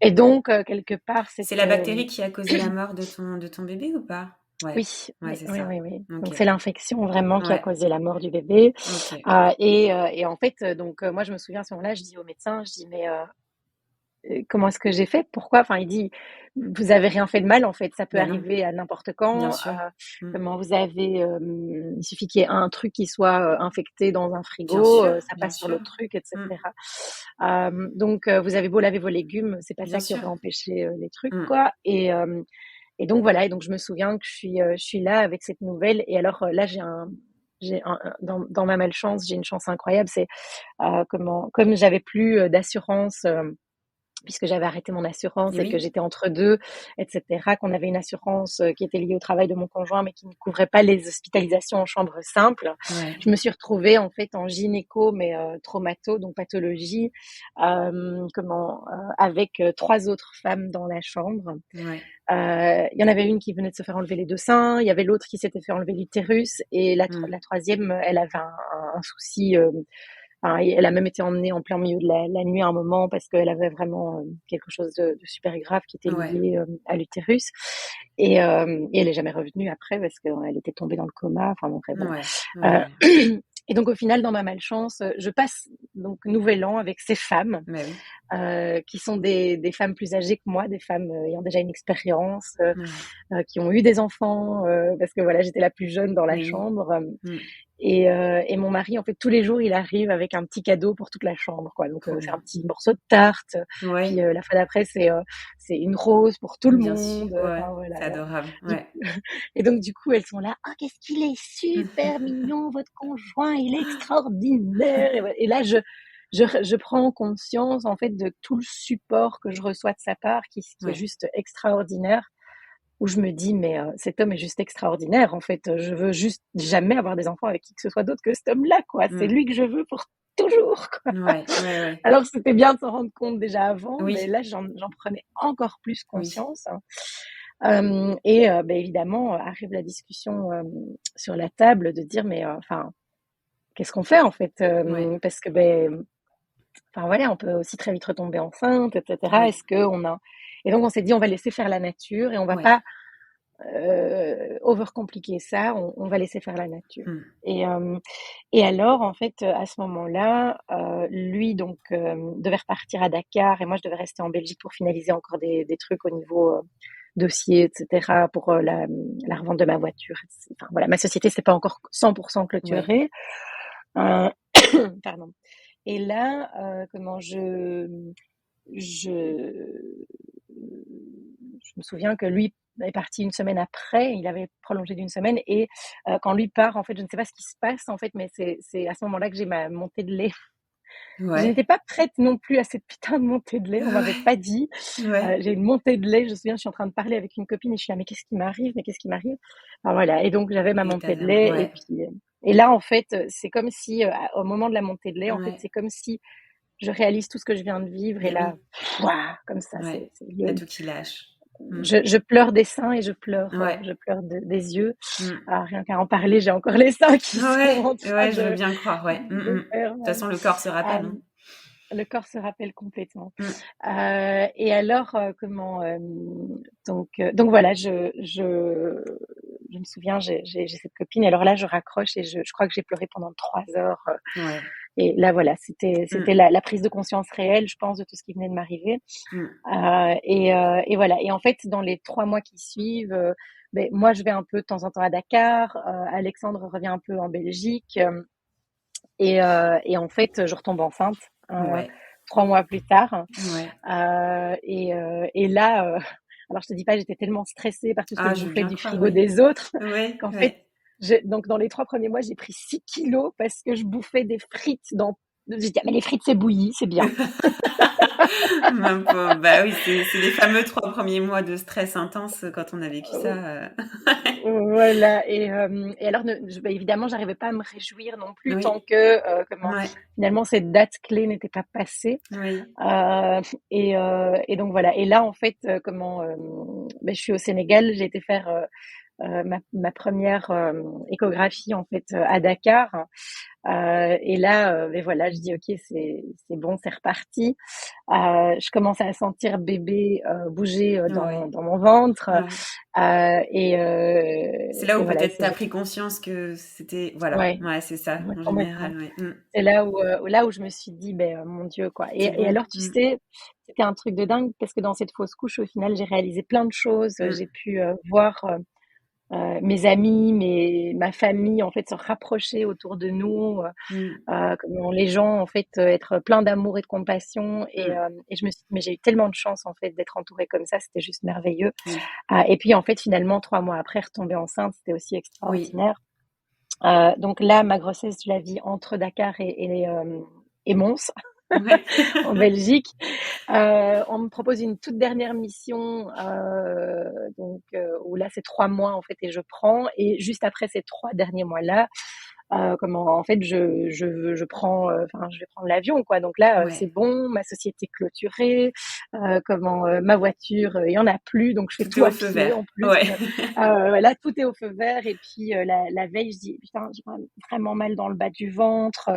Et donc, quelque part, C'est la bactérie qui a causé la mort de ton bébé ou pas? Ouais, oui, ouais, oui, c'est oui, ça. oui, oui. Donc OK. c'est l'infection vraiment qui a Ouais, causé la mort du bébé. OK. Et en fait, donc moi, je me souviens à ce moment-là, je dis au médecin, je dis, mais comment est-ce que j'ai fait? Pourquoi? Enfin, il dit, vous avez rien fait de mal, en fait, ça peut Ben non, arriver à n'importe bien quand. sûr. Mmh. Comment vous avez, il suffit qu'il y ait un truc qui soit infecté dans un Bien frigo, sûr, ça bien passe sur le sûr. truc, Mmh. etc. Donc, vous avez beau laver vos légumes, c'est pas Bien ça qui sûr. aurait empêché les trucs, Mmh. quoi. Et donc voilà. Et donc je me souviens que je suis là avec cette nouvelle. Et alors là, j'ai dans ma malchance, j'ai une chance incroyable, c'est comme j'avais plus d'assurance, puisque j'avais arrêté mon assurance Et et que oui. j'étais entre deux, etc., qu'on avait une assurance qui était liée au travail de mon conjoint, mais qui ne couvrait pas les hospitalisations en chambre simple. Ouais. Je me suis retrouvée en fait en gynéco, mais traumato, donc pathologie, avec 3 autres femmes dans la chambre. Ouais. Il y en avait une qui venait de se faire enlever les 2 seins, il y avait l'autre qui s'était fait enlever l'utérus, et la troisième, elle avait un souci. Enfin, elle a même été emmenée en plein milieu de la nuit à un moment parce qu'elle avait vraiment quelque chose de super grave qui était Ouais. lié à l'utérus. Et elle est jamais revenue après parce qu'elle était tombée dans le coma. Enfin bon, après, voilà. Ouais. Ouais. Et donc au final, dans ma malchance, je passe donc Nouvel An avec ces femmes Bah oui. qui sont des femmes plus âgées que moi, des femmes ayant déjà une expérience, Ouais. qui ont eu des enfants, parce que voilà, j'étais la plus jeune dans la Oui. chambre. Mm. Et mon mari, en fait, tous les jours, il arrive avec un petit cadeau pour toute la chambre, quoi. Donc, Trop c'est un bien. petit morceau de tarte. Puis, Ouais. la fois d'après, c'est une rose pour tout le Bien sûr. monde. Ouais. Enfin, voilà. C'est adorable. Du Ouais. Et donc, du coup, elles sont là. Oh, qu'est-ce qu'il est super mignon, votre conjoint, il est extraordinaire. Et là, je prends conscience, en fait, de tout le support que je reçois de sa part, qui est Ouais. juste extraordinaire, où je me dis, mais cet homme est juste extraordinaire, en fait. Je veux juste jamais avoir des enfants avec qui que ce soit d'autre que cet homme-là, quoi. C'est Mm. lui que je veux pour toujours, quoi. Ouais. Ouais. Ouais. Alors, c'était bien de s'en rendre compte déjà avant, mais Oui. là, j'en prenais encore plus Oui. conscience. Évidemment, arrive la discussion sur la table de dire, mais enfin, qu'est-ce qu'on fait en fait? Ouais. Parce que enfin voilà, on peut aussi très vite retomber enceinte, etc. Oui. Est-ce que on a Et donc on s'est dit, on va laisser faire la nature et on va Ouais. pas overcompliquer ça. On va laisser faire la nature. Mm. Et alors, en fait, à ce moment-là, lui donc devait repartir à Dakar et moi je devais rester en Belgique pour finaliser encore des trucs au niveau dossier, etc., pour la revente de ma voiture. Enfin, voilà, ma société, c'est pas encore 100% Ouais. clôturée. Euh, pardon. Et là, je me souviens que lui est parti une semaine après, il avait prolongé d'une semaine, et quand lui part, en fait, je ne sais pas ce qui se passe, en fait, mais c'est à ce moment-là que j'ai ma montée de lait. Je Ouais. n'étais pas prête non plus à cette putain de montée de lait, on m'avait Ouais. pas dit. Ouais. J'ai une montée de lait, je me souviens, je suis en train de parler avec une copine et je suis là, mais qu'est-ce qui m'arrive? Mais qu'est-ce qui m'arrive? Enfin, voilà. Et donc, j'avais ma Et montée de t'avais lait, ouais. et là, en fait, c'est comme si, au moment de la montée de lait, en fait, Ouais. c'est comme si je réalise tout ce que je viens de vivre, et Mais là, oui. ouah, comme ça, Ouais. c'est Il y a tout qui lâche. Mm. je pleure des seins et Ouais. je pleure des yeux. Mm. Rien qu'à en parler, j'ai encore les seins qui sont Ouais. en train Ouais, je veux bien croire, ouais. Mm, de mm. De faire toute mal. façon, le corps se rappelle, hein. Le corps se rappelle complètement. Mm. Et alors, donc voilà, je me souviens, j'ai cette copine, et alors là, je raccroche et je crois que j'ai pleuré pendant 3 heures. Ouais. Et là, voilà, c'était Mm. la prise de conscience réelle, je pense, de tout ce qui venait de m'arriver. Mm. Et voilà. Et en fait, dans les 3 mois qui suivent, moi, je vais un peu de temps en temps à Dakar. Alexandre revient un peu en Belgique. Et en fait, je retombe enceinte Ouais. 3 mois plus tard. Ouais. Et là, alors je te dis pas, j'étais tellement stressée par tout ce que Ah, je je veux bouffais bien du croire, frigo ouais. des autres Ouais. qu'en fait, Ouais. donc dans les 3 premiers mois, j'ai pris 6 kilos parce que je bouffais des frites dans. J'ai dit, ah, mais les frites, c'est bouilli, c'est bien. Ma pauvre. Bah oui, c'est les fameux 3 premiers mois de stress intense quand on a vécu ça. Voilà. Et alors, évidemment, j'arrivais pas à me réjouir non plus tant Oui. que Ouais. finalement cette date clé n'était pas passée. Oui. Et donc voilà. Et là, en fait, je suis au Sénégal. J'ai été faire ma première échographie en fait à Dakar. Et là, voilà, je dis ok, c'est bon, c'est reparti. Je commence à sentir bébé bouger Ouais. dans mon ventre. Ouais. C'est là Et où voilà, peut-être tu as pris conscience que c'était voilà. ouais, Ouais, c'est ça, ouais, en complètement. général, ouais. Mmh. C'est là où je me suis dit, mon Dieu, quoi. C'est Et bon. alors, tu Mmh. sais, c'était un truc de dingue parce que dans cette fausse couche, au final, j'ai réalisé plein de choses. J'ai Mmh. pu voir mes amis, ma famille, en fait, se rapprocher autour de nous. Mmh. Comment les gens, en fait, être pleins d'amour et de compassion. Mmh. Et je me suis dit, mais j'ai eu tellement de chance, en fait, d'être entourée comme ça. C'était juste merveilleux. Oui. Et puis, en fait, finalement, 3 mois après, retomber enceinte, c'était aussi Oui. extraordinaire. Donc là, ma grossesse, je la vis entre Dakar et Mons, Ouais. en Belgique. On me propose une toute dernière mission, où là, c'est 3 mois, en fait, et je prends. Et juste après ces 3 derniers mois-là, en fait, je prends, enfin, je vais prendre l'avion, quoi. Donc là, c'est Ouais. bon, ma société est clôturée, ma voiture, il y en a plus, donc je fais Tout est tout au à feu pied vert. en plus. Ouais. Là, tout est au feu vert. Et puis la veille, je dis putain, j'ai vraiment mal dans le bas du ventre.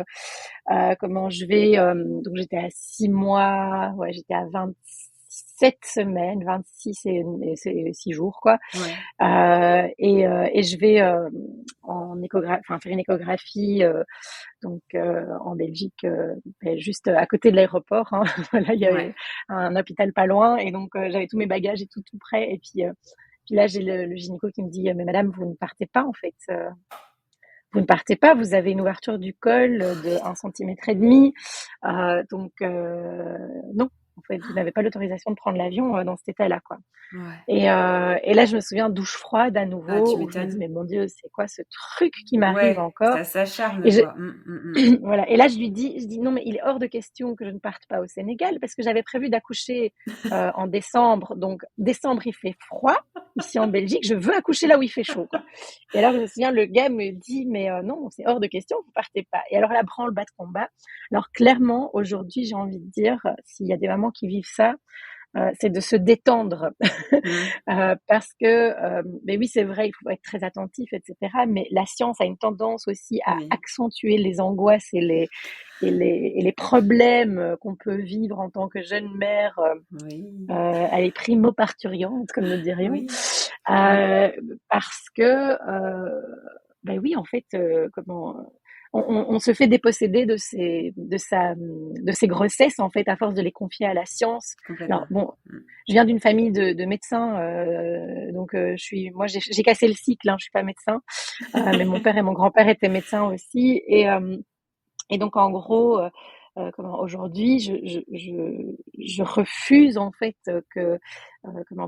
Comment je vais Donc j'étais à 6 mois, ouais, j'étais à 27 semaines, 26 et 6 jours, quoi. Ouais. Et je vais faire une échographie en Belgique, juste à côté de l'aéroport, hein. Voilà, il y avait Ouais. un hôpital pas loin, et donc j'avais tous mes bagages et tout prêt. Et puis là, j'ai le gynéco qui me dit mais madame, vous ne partez pas, en fait. Vous ne partez pas, vous avez une ouverture du col de 1,5 cm. Non, en fait, vous n'avez pas l'autorisation de prendre l'avion dans cet état-là, quoi. Ouais. Et là, je me souviens, douche froide à Ah, tu nouveau, où je me dis, m'étonnes. mais mon Dieu, c'est quoi ce truc qui m'arrive Ouais, encore? ça s'acharne, Et je, quoi. Mm. voilà. Et là, je dis non, mais il est hors de question que je ne parte pas au Sénégal, parce que j'avais prévu d'accoucher en décembre. Donc, décembre, il fait froid ici en Belgique. Je veux accoucher là où il fait chaud, quoi. Et alors, je me souviens, le gars me dit, mais non, c'est hors de question, vous partez pas. Et alors là, branle-bas de combat. Alors, clairement, aujourd'hui, j'ai envie de dire, s'il y a des mamans qui vivent ça, c'est de se détendre. Mm. Parce que, mais oui, c'est vrai, il faut être très attentif, etc. Mais la science a une tendance aussi à Oui. accentuer les angoisses et les problèmes qu'on peut vivre en tant que jeune mère, Oui. elle est primo-parturiente, comme nous dirions. Oui. Mm. Euh, Parce que, ben oui, en fait, on se fait déposséder de ses grossesses, en fait, à force de les confier à la science. Alors Complètement. bon, Mm. je viens d'une famille de médecins, donc moi j'ai cassé le cycle, hein, je suis pas médecin, mais mon père et mon grand-père étaient médecins aussi. Et donc, en gros, aujourd'hui, je refuse, en fait,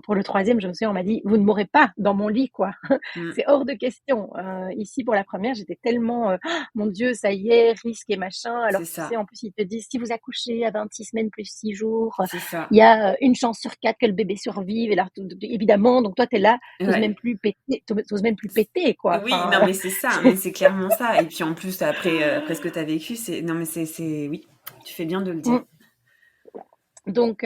pour le troisième, je me souviens, on m'a dit, vous ne mourrez pas dans mon lit, quoi. Mm. C'est hors de question. Ici, pour la première, j'étais tellement, ah, mon Dieu, ça y est, risque et machin. Alors, C'est tu sais, ça. en plus, ils te disent, si vous accouchez à 26 semaines plus 6 jours, C'est ça. il y a une chance sur 4 que le bébé survive. Et là, évidemment, donc toi, t'es là, Ouais. t'oses même plus péter, quoi. Oui, Enfin, non, mais c'est ça, mais c'est clairement ça. Et puis en plus, après ce que tu as vécu, c'est. Non, mais oui, tu fais bien de le dire. donc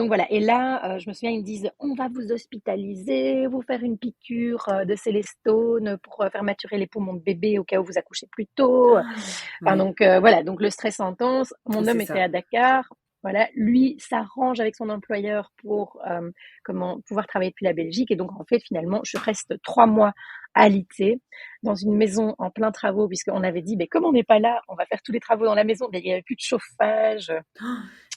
voilà. Et là, je me souviens, ils me disent, on va vous hospitaliser, vous faire une piqûre de Célestone pour faire maturer les poumons de bébé au cas où vous accouchez plus tôt. Enfin, Oui, donc voilà, donc le stress intense. Mon c'est homme était ça. à Dakar. Voilà, lui s'arrange avec son employeur pour pouvoir travailler depuis la Belgique. Et donc en fait, finalement, je reste 3 mois à Alité, dans une maison en plein travaux, puisqu'on avait dit, mais comme on n'est pas là, on va faire tous les travaux dans la maison. Mais il n'y avait plus de chauffage,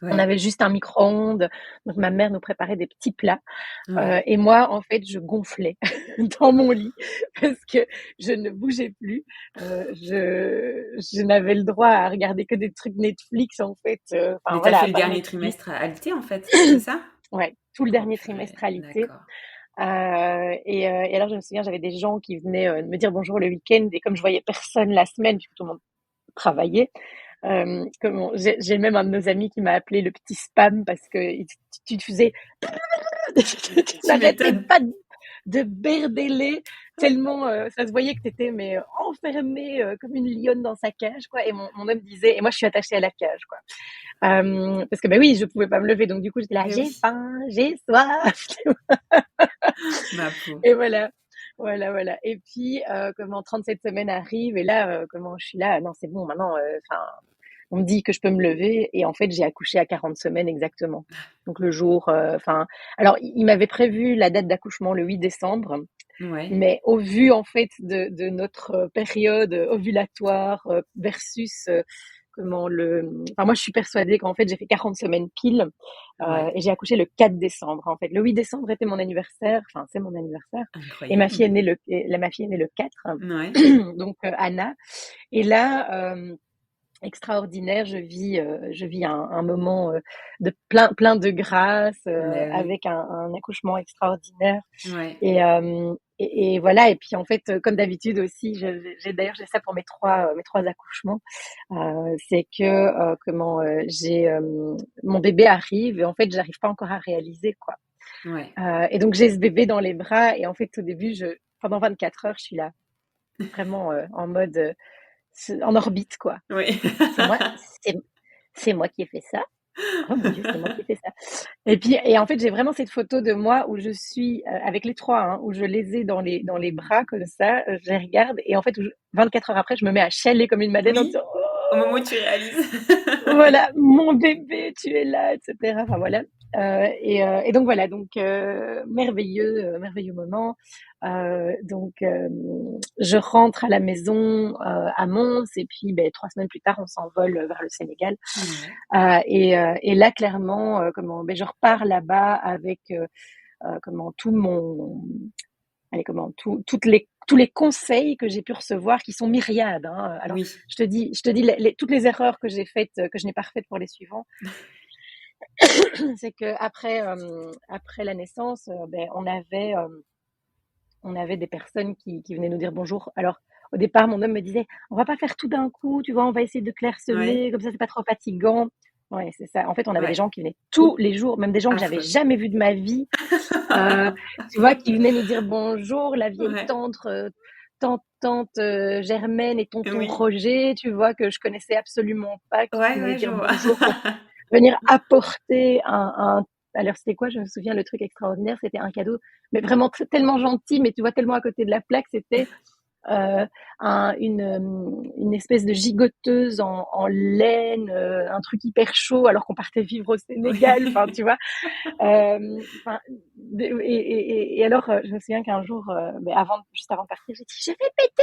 on Ouais, avait juste un micro-ondes. Donc ma mère nous préparait des petits plats. ouais. Et moi, en fait, je gonflais dans mon lit parce que je ne bougeais plus. Je n'avais le droit à regarder que des trucs Netflix, en fait. Enfin Mais t'as voilà, fait à le part dernier Netflix. trimestre à alité, en fait, c'est ça? Ouais, tout le Oh dernier purée, trimestre à l'été. d'accord. Et alors, je me souviens, j'avais des gens qui venaient me dire bonjour le week-end. Et comme je voyais personne la semaine, puisque tout le monde travaillait, j'ai même un de nos amis qui m'a appelé le petit spam parce que tu te faisais tu Tu n'arrêtais m'étonnes. pas de berdeler tellement ça se voyait que tu étais enfermée comme une lionne dans sa cage, quoi. Et mon homme disait, et moi je suis attachée à la cage, quoi. Parce que oui, je pouvais pas me lever, donc du coup j'étais là, Mais j'ai oui, faim, j'ai soif. ma peau. Et voilà. Voilà, voilà. Et puis, 37 semaines arrivent, et là, je suis là, non, c'est bon, maintenant, enfin, on me dit que je peux me lever, et en fait, j'ai accouché à 40 semaines exactement. Donc le jour, enfin, alors il m'avait prévu la date d'accouchement le 8 décembre, Ouais. mais au vu en fait de notre période ovulatoire versus enfin moi je suis persuadée qu'en fait j'ai fait 40 semaines pile, Ouais. et j'ai accouché le 4 décembre en fait. Le 8 décembre était mon anniversaire, enfin c'est mon anniversaire, et ma fille est Incroyable. née le 4, Ouais. donc Anna. Et là, extraordinaire. Je vis un moment de plein de grâce, Bah oui. avec un accouchement extraordinaire. Ouais. Et voilà. Et puis en fait, comme d'habitude aussi, j'ai ça pour mes trois accouchements. C'est que mon bébé arrive et en fait, j'arrive pas encore à réaliser quoi. Ouais. Et donc j'ai ce bébé dans les bras et en fait au début, pendant 24 heures, je suis là, vraiment en mode en orbite quoi. Oui. C'est moi, c'est, c'est moi qui ai fait ça. Oh mon Dieu, c'est moi qui ai fait ça. Et en fait, j'ai vraiment cette photo de moi où je suis avec les trois, hein, où je les ai dans les bras comme ça, je les regarde et en fait, 24 heures après, je me mets à chialer comme une madeleine en Oui, disant au moment où oh, tu réalises. voilà, mon bébé, tu es là, etc. Enfin voilà. Et donc voilà, donc merveilleux moment. Donc je rentre à la maison à Mons et puis 3 semaines plus tard, on s'envole vers le Sénégal. Ouais. Et là, clairement, je repars là-bas avec tout mon, allez, tous les conseils que j'ai pu recevoir, qui sont myriades. Hein. Alors, Oui. je te dis toutes les erreurs que j'ai faites, que je n'ai pas refaites pour les suivants. C'est que après la naissance, on avait des personnes qui venaient nous dire bonjour. Alors, au départ, mon homme me disait, on va pas faire tout d'un coup, tu vois, on va essayer de Ouais. clairsemer, comme ça, c'est pas trop fatigant. Ouais, c'est ça. En fait, on avait des Ouais. gens qui venaient tous les jours, même des gens que j'avais Affreux. jamais vus de ma vie, euh, tu vois, qui venaient nous dire bonjour, la vieille Ouais. tante Germaine et tonton Oui. Roger, tu vois, que je connaissais absolument pas, qui Ouais, venaient ouais, je dire vois. bonjour pour venir apporter alors c'était quoi? Je me souviens, le truc extraordinaire, c'était un cadeau, mais vraiment tellement gentil, mais tu vois, tellement à côté de la plaque, c'était euh, une espèce de gigoteuse en laine, un truc hyper chaud, alors qu'on partait vivre au Sénégal, Oui. enfin, tu vois. Enfin, et alors, je me souviens qu'un jour, juste avant de partir, j'ai dit, je vais péter.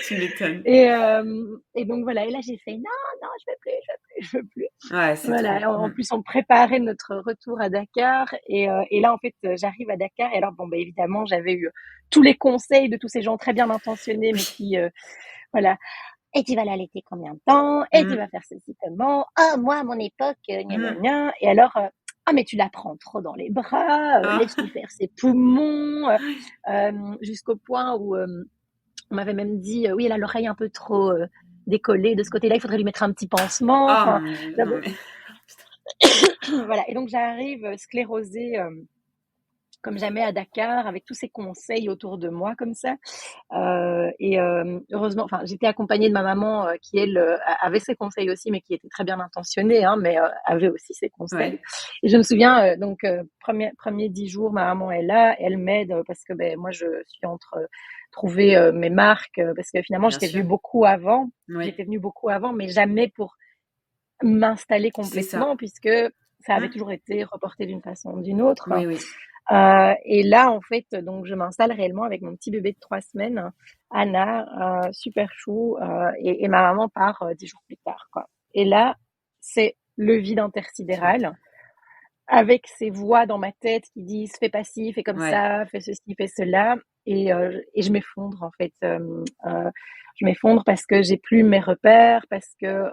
Tu m'étonnes. Et donc voilà, et là j'ai fait non, non, je veux plus, je veux plus, je veux plus. Ouais, c'est trop. Voilà, en plus on préparait notre retour à Dakar et là en fait j'arrive à Dakar et alors bon évidemment j'avais eu tous les conseils de tous ces gens très bien intentionnés mais Oui. qui voilà, et tu vas l'allaiter combien de temps et tu Mmh. vas faire ceci comment, ah moi à mon époque gna gna Mmh. gna, et alors ah mais tu la prends trop dans les bras, laisse-lui Ah. faire ses poumons, jusqu'au point où on m'avait même dit, oui, elle a l'oreille un peu trop décollée de ce côté-là, il faudrait lui mettre un petit pansement. Oh Enfin, mon Dieu, non j'avais... mais voilà. Et donc j'arrive sclérosée comme jamais à Dakar, avec tous ces conseils autour de moi comme ça. Heureusement, enfin, j'étais accompagnée de ma maman qui, elle, avait ses conseils aussi, mais qui était très bien intentionnée, hein, mais avait aussi ses conseils. ouais, Et je me souviens, premier 10 jours, ma maman est là, elle m'aide parce que moi, je suis entre trouver mes marques, parce que finalement, bien j'étais sûr. venue beaucoup avant. Oui, J'étais venue beaucoup avant, mais jamais pour m'installer c'est complètement, ça. puisque ça avait Mmh. toujours été reporté d'une façon ou d'une autre. Oui, oui. Et là, en fait, donc je m'installe réellement avec mon petit bébé de 3 semaines, Anna, super chou, et ma maman part 10 jours plus tard, quoi. Et là, c'est le vide Tu intersidéral, m'étonnes. avec ces voix dans ma tête qui disent fais pas ci, fais comme Ouais, ça, fais ceci, fais cela, et je m'effondre en fait. Je m'effondre parce que j'ai plus mes repères, parce que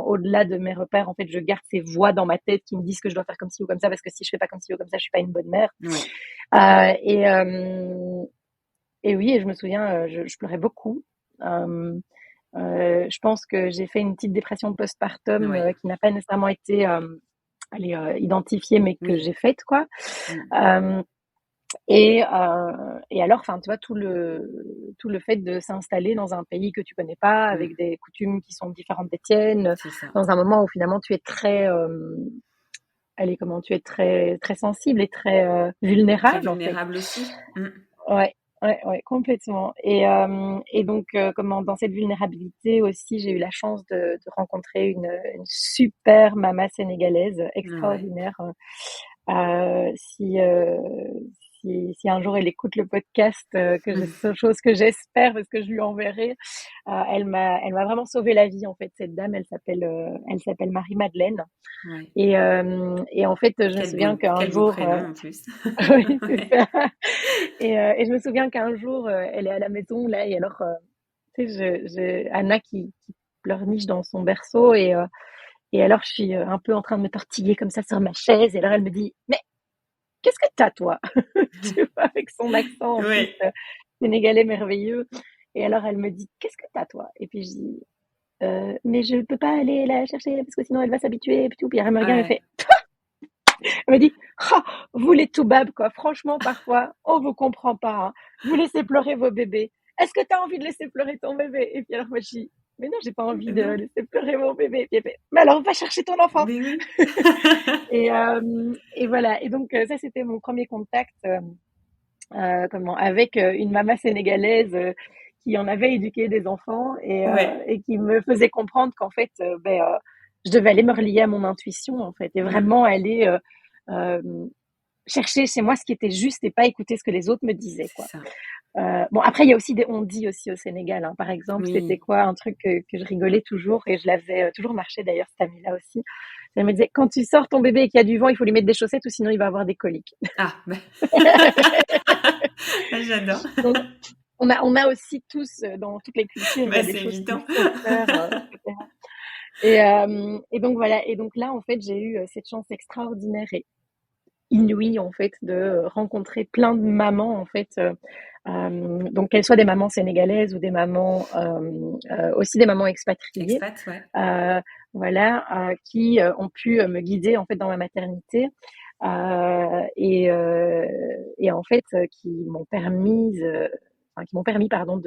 au-delà de mes repères, en fait, je garde ces voix dans ma tête qui me disent que je dois faire comme ci ou comme ça, parce que si je fais pas comme ci ou comme ça, je suis pas une bonne mère. ouais. Euh, et, euh, et oui, et je me souviens, je pleurais beaucoup. Euh, je pense que j'ai fait une petite dépression postpartum Ouais. qui n'a pas nécessairement été identifiée, mais que Oui. j'ai faite, quoi. Mmh. Euh, et alors, enfin, tu vois, tout le fait de s'installer dans un pays que tu connais pas, Mmh. avec des coutumes qui sont différentes des tiennes, C'est ça. dans un moment où finalement tu es très, tu es très, très sensible et très Très vulnérable, en fait. vulnérable aussi. Mmh. Ouais, ouais, ouais, complètement. Et donc, dans cette vulnérabilité aussi, j'ai eu la chance de rencontrer une super maman sénégalaise Ouais. extraordinaire. Euh, si, euh, si un jour elle écoute le podcast, chose que j'espère parce que je lui enverrai, elle m'a vraiment sauvé la vie en fait. Cette dame, elle s'appelle Marie-Madeleine. Ouais. Et en fait, je me souviens qu'un Quel beau jour, prénom en plus. oui, c'est Ouais. ça. Et je me souviens qu'un jour, elle est à la maison là, et alors, tu sais, Anna qui pleurniche dans son berceau et alors je suis un peu en train de me tortiller comme ça sur ma chaise et alors elle me dit: «Mais qu'est-ce que t'as toi?» Tu vois? Avec son accent en plus, Oui. sénégalais merveilleux et alors elle me dit: «Qu'est-ce que t'as toi?» Et puis je dis: Mais je peux pas aller la chercher parce que sinon elle va s'habituer et puis tout». Puis elle me regarde et Ouais. fait elle me dit: «Ah, vous les toubabs quoi, franchement parfois on vous comprend pas, hein. Vous laissez pleurer vos bébés. Est-ce que tu as envie de laisser pleurer ton bébé?» Et puis alors moi je dis: «Mais non, j'ai pas envie de Non, laisser pleurer mon bébé». Et puis elle fait: «Mais alors va chercher ton enfant». mais oui. Et voilà et donc ça c'était mon premier contact, avec, une maman sénégalaise, qui en avait éduqué des enfants Ouais. et qui me faisait comprendre qu'en fait, je devais aller me relier à mon intuition, en fait et Mmh. vraiment aller, hem, chercher chez moi ce qui était juste et pas écouter ce que les autres me disaient, C'est quoi. ça. Bon après il y a aussi des on-dit aussi au Sénégal, hein. Par exemple, c'était Oui. quoi un truc que je rigolais toujours et je la faisais, toujours marcher d'ailleurs cette amie-là aussi. Elle me disait: «Quand tu sors ton bébé et qu'il y a du vent, il faut lui mettre des chaussettes ou sinon il va avoir des coliques». Ah, bah ah j'adore. Donc on a aussi tous, dans toutes les cultures, il y a Bah, des c'est choses qu'il évident. faut faire, et cetera et donc voilà et donc là, en fait, j'ai eu, cette chance extraordinaire et inouïe, en fait, de, rencontrer plein de mamans, en fait, donc qu'elles soient des mamans sénégalaises ou des mamans, aussi des mamans expatriées, Expat, ouais. heu, voilà, qui, ont pu, me guider, en fait, dans ma maternité, et en fait, qui m'ont permis, pardon,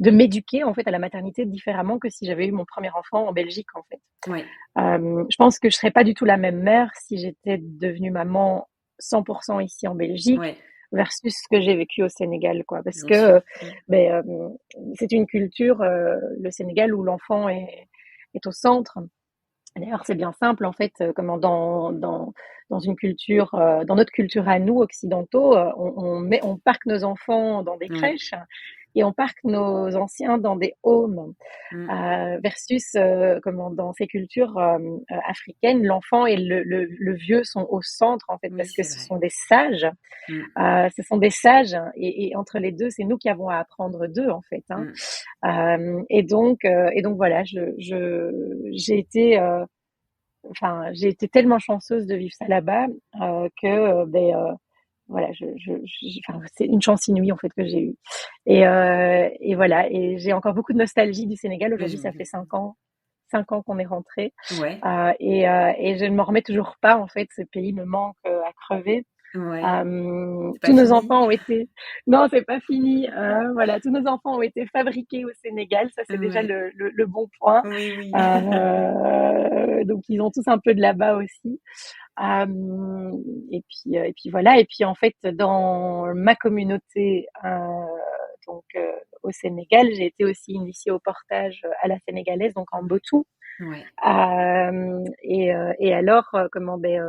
de m'éduquer, en fait, à la maternité différemment que si j'avais eu mon premier enfant en Belgique, en fait. Ouais. Je pense que je serais pas du tout la même mère si j'étais devenue maman 100% ici en Belgique Ouais, versus ce que j'ai vécu au Sénégal, quoi. Parce bien que, sûr. Mmh. beh, c'est une culture, le Sénégal où l'enfant est au centre. D'ailleurs, c'est bien simple en fait, dans une culture, dans notre culture à nous occidentaux, on parque nos enfants dans des Ouais. crèches et on parque nos anciens dans des homes. Mmh. Versus, dans ces cultures, africaines, l'enfant et le vieux sont au centre, en fait, Oui, parce que c'est ce vrai. sont des sages. Mmh. Ce sont des sages et entre les 2 c'est nous qui avons à apprendre d'eux, en fait, hein. Mmh. Et donc voilà, j'ai été, j'ai été tellement chanceuse de vivre ça là-bas, voilà, c'est une chance inouïe, en fait, que j'ai eue et voilà et j'ai encore beaucoup de nostalgie du Sénégal. Mais Aujourd'hui, ça fait j'imagine. 5 ans qu'on est rentrés, Ouais. et je ne m'en remets toujours pas, en fait. Ce pays me manque, à crever. Ouais. C'est pas Tous nos fini? enfants ont été non, c'est pas fini, voilà, tous nos enfants ont été fabriqués au Sénégal, ça, c'est déjà Ouais. le bon point. Oui, oui. Donc ils ont tous un peu de là-bas aussi. Hem et puis voilà et puis en fait dans ma communauté, au Sénégal, j'ai été aussi initiée au portage, à la sénégalaise, donc en botou. Ouais. Et alors,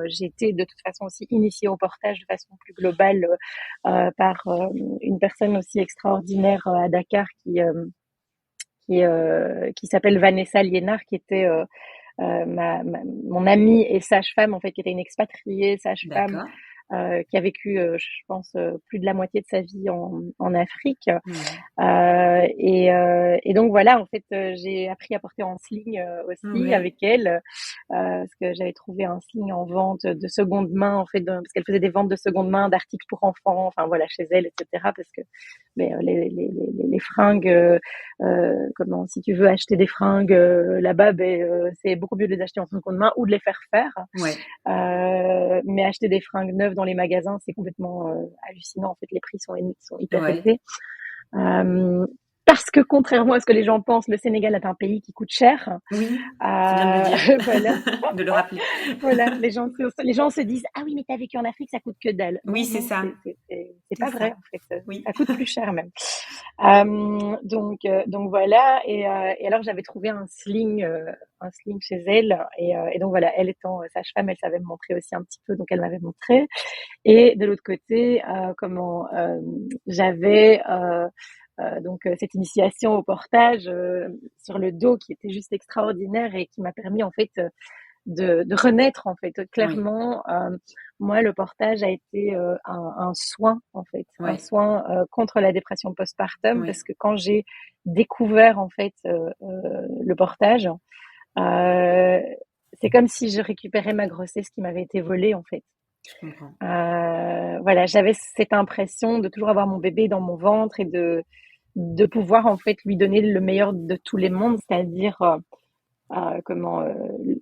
j'ai été de toute façon aussi initiée au portage de façon plus globale, par, une personne aussi extraordinaire, à Dakar qui s'appelle Vanessa Liénard, qui était, mon amie et sage-femme, en fait, qui était une expatriée sage-femme, D'accord. qui a vécu, je pense, plus de la moitié de sa vie en Afrique. Ouais. Et donc voilà, en fait, j'ai appris à porter en sling, aussi Ouais. avec elle, parce que j'avais trouvé un sling en vente de seconde main, en fait, parce qu'elle faisait des ventes de seconde main d'articles pour enfants, enfin voilà, chez elle, etc. Parce que les fringues, si tu veux acheter des fringues là-bas, c'est beaucoup mieux de les acheter en seconde main ou de les faire faire. Ouais. Mais acheter des fringues neuves dans les magasins, c'est complètement hallucinant. En fait, les prix sont hyper Ouais. élevés. Euh, Parce que contrairement à ce que les gens pensent, le Sénégal est un pays qui coûte cher. Oui, c'est bien de le dire, Voilà, de le rappeler. voilà. Les gens se disent: «Ah oui, mais t'as vécu en Afrique, ça coûte que dalle». Oui, Non, c'est non, ça, c'est c'est pas vrai ça. en fait. Oui. Ça coûte plus cher même. Donc voilà. Et alors j'avais trouvé un sling chez elle. Et donc voilà, elle étant sage-femme, elle savait me montrer aussi un petit peu, donc elle m'avait montré. Et de l'autre côté, j'avais cette initiation au portage sur le dos qui était juste extraordinaire et qui m'a permis en fait de renaître en fait. Oui, Clairement, moi le portage a été un soin en fait, un oui, soin contre la dépression postpartum oui, parce que quand j'ai découvert en fait le portage, euh, c'est comme si je récupérais ma grossesse qui m'avait été volée en fait. je comprends. Voilà, j'avais cette impression de toujours avoir mon bébé dans mon ventre et de pouvoir en fait lui donner le meilleur de tous les mondes, c'est-à-dire comment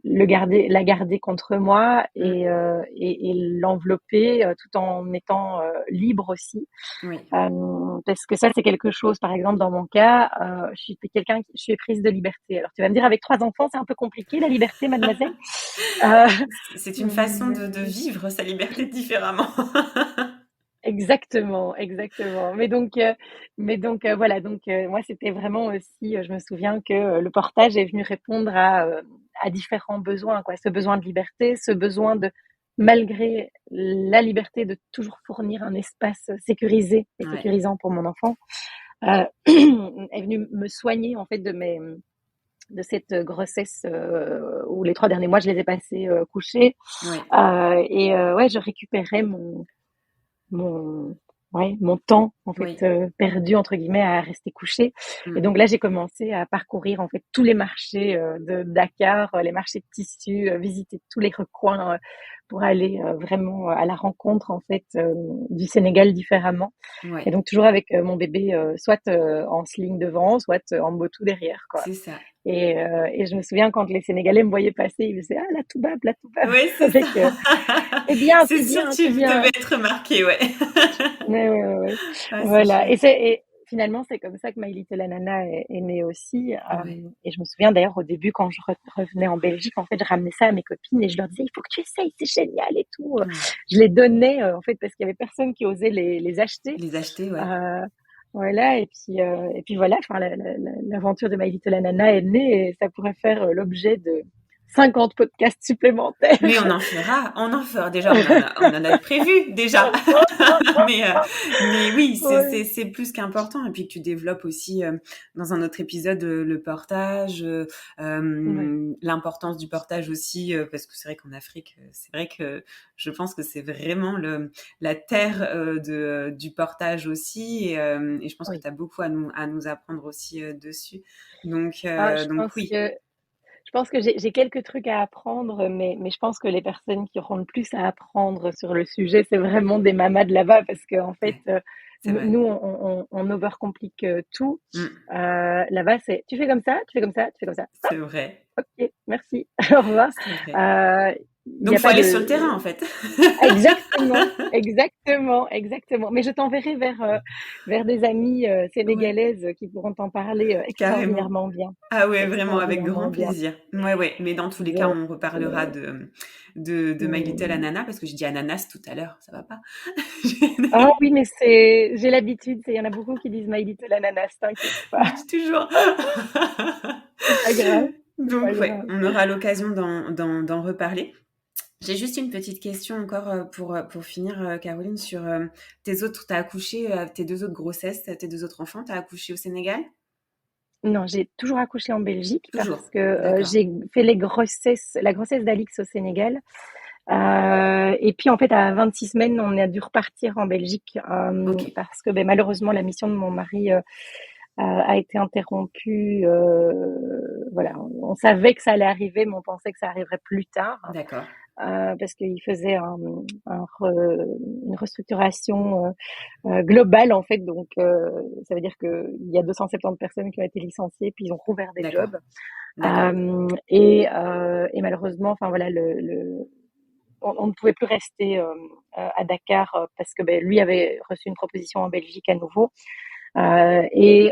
la garder contre moi Mm, et l'envelopper tout en étant libre aussi. oui. Parce que ça, c'est quelque chose, par exemple, dans mon cas, je suis prise de liberté. Alors, tu vas me dire, avec 3 enfants, c'est un peu compliqué, la liberté, mademoiselle. Euh, C'est une façon de vivre sa liberté différemment. Exactement, exactement. Mais donc, voilà, donc moi, c'était vraiment aussi, je me souviens que le portage est venu répondre à différents besoins, quoi. Ce besoin de liberté, ce besoin de, malgré la liberté, de toujours fournir un espace sécurisé et Ouais, sécurisant pour mon enfant, est venu me soigner en fait de cette grossesse où les 3 derniers mois, je les ai passés couchés. ouais, Ouais, je récupérais mon, ouais, mon temps en fait oui. perdu entre guillemets à rester couché. Et Mm. donc là, j'ai commencé à parcourir en fait tous les marchés de Dakar, les marchés de tissus, visiter tous les recoins pour aller vraiment à la rencontre en fait du Sénégal différemment. Et Ouais, donc toujours avec mon bébé, soit en sling devant, soit en moto derrière, quoi. c'est ça. Et je me souviens quand les Sénégalais me voyaient passer, ils me disaient ah la toubab, Oui, c'est ça. avec C'est c'est sûr bien, que tu c'est devais bien. être marquée, ouais. Ouais, ouais, ouais, ouais. Ah, c'est Voilà. chouette. Et finalement, c'est comme ça que My Little Nana est née aussi. Ouais. Et je me souviens d'ailleurs au début, quand je revenais en Belgique, en fait, je ramenais ça à mes copines et je leur disais, il faut que tu essayes, c'est génial et tout. Ouais. Je les donnais, en fait, parce qu'il y avait personne qui osait les acheter. Les acheter, ouais. Euh, voilà. Et puis voilà, enfin, l'aventure de My Little Nana est née et ça pourrait faire l'objet de 50 podcasts supplémentaires. Mais on en fera. Déjà, on en a prévu déjà. Mais, mais oui, Ouais, c'est plus qu'important. Et puis que tu développes aussi dans un autre épisode le portage, ouais, l'importance du portage aussi, parce que c'est vrai qu'en Afrique, c'est vrai que je pense que c'est vraiment la terre du portage aussi. Et je pense que oui. tu as beaucoup à nous apprendre aussi dessus. Ah, je Donc pense oui, que Je pense que j'ai quelques trucs à apprendre, mais je pense que les personnes qui auront le plus à apprendre sur le sujet, c'est vraiment des mamas de là-bas parce qu'en fait, ouais, c'est vrai. nous, on overcomplique tout. Mm, Là-bas, c'est tu fais comme ça, tu fais comme ça, tu fais comme ça. c'est vrai. Ok, merci, au revoir. C'est vrai. Il n'y Donc, a faut pas aller sur le de terrain, en fait. exactement, exactement, exactement. Mais je t'enverrai vers des amies Ouais, sénégalaises qui pourront t'en parler carrément. extraordinairement bien, Ah ouais, vraiment, avec grand extraordinairement bien. plaisir. Ouais, ouais. Mais dans tous les cas, Donc, on reparlera euh, de My Little hum, Ananas, parce que j'ai dit ananas tout à l'heure, ça va pas? ah oui, mais j'ai l'habitude, il y en a beaucoup qui disent My Little Ananas, t'inquiète Je pas, dis toujours. c'est pas grave, c'est pas Donc, ouais, grave. on aura l'occasion d'en reparler. J'ai juste une petite question encore pour finir, Caroline, sur t'as accouché, tes deux autres grossesses, tes deux autres enfants, t'as accouché au Sénégal? Non, j'ai toujours accouché en Belgique Toujours. parce que D'accord. j'ai fait la grossesse d'Alix au Sénégal. Et puis en fait, à 26 semaines, on a dû repartir en Belgique Ok. parce que ben, malheureusement, la mission de mon mari a été interrompue. Voilà, on savait que ça allait arriver, mais on pensait que ça arriverait plus tard. D'accord. Parce qu'il faisait une restructuration globale en fait. Donc, ça veut dire qu'il y a 270 personnes qui ont été licenciées, puis ils ont rouvert des D'accord. jobs. D'accord. Et malheureusement, enfin voilà, on ne pouvait plus rester à Dakar parce que ben, lui avait reçu une proposition en Belgique à nouveau. Et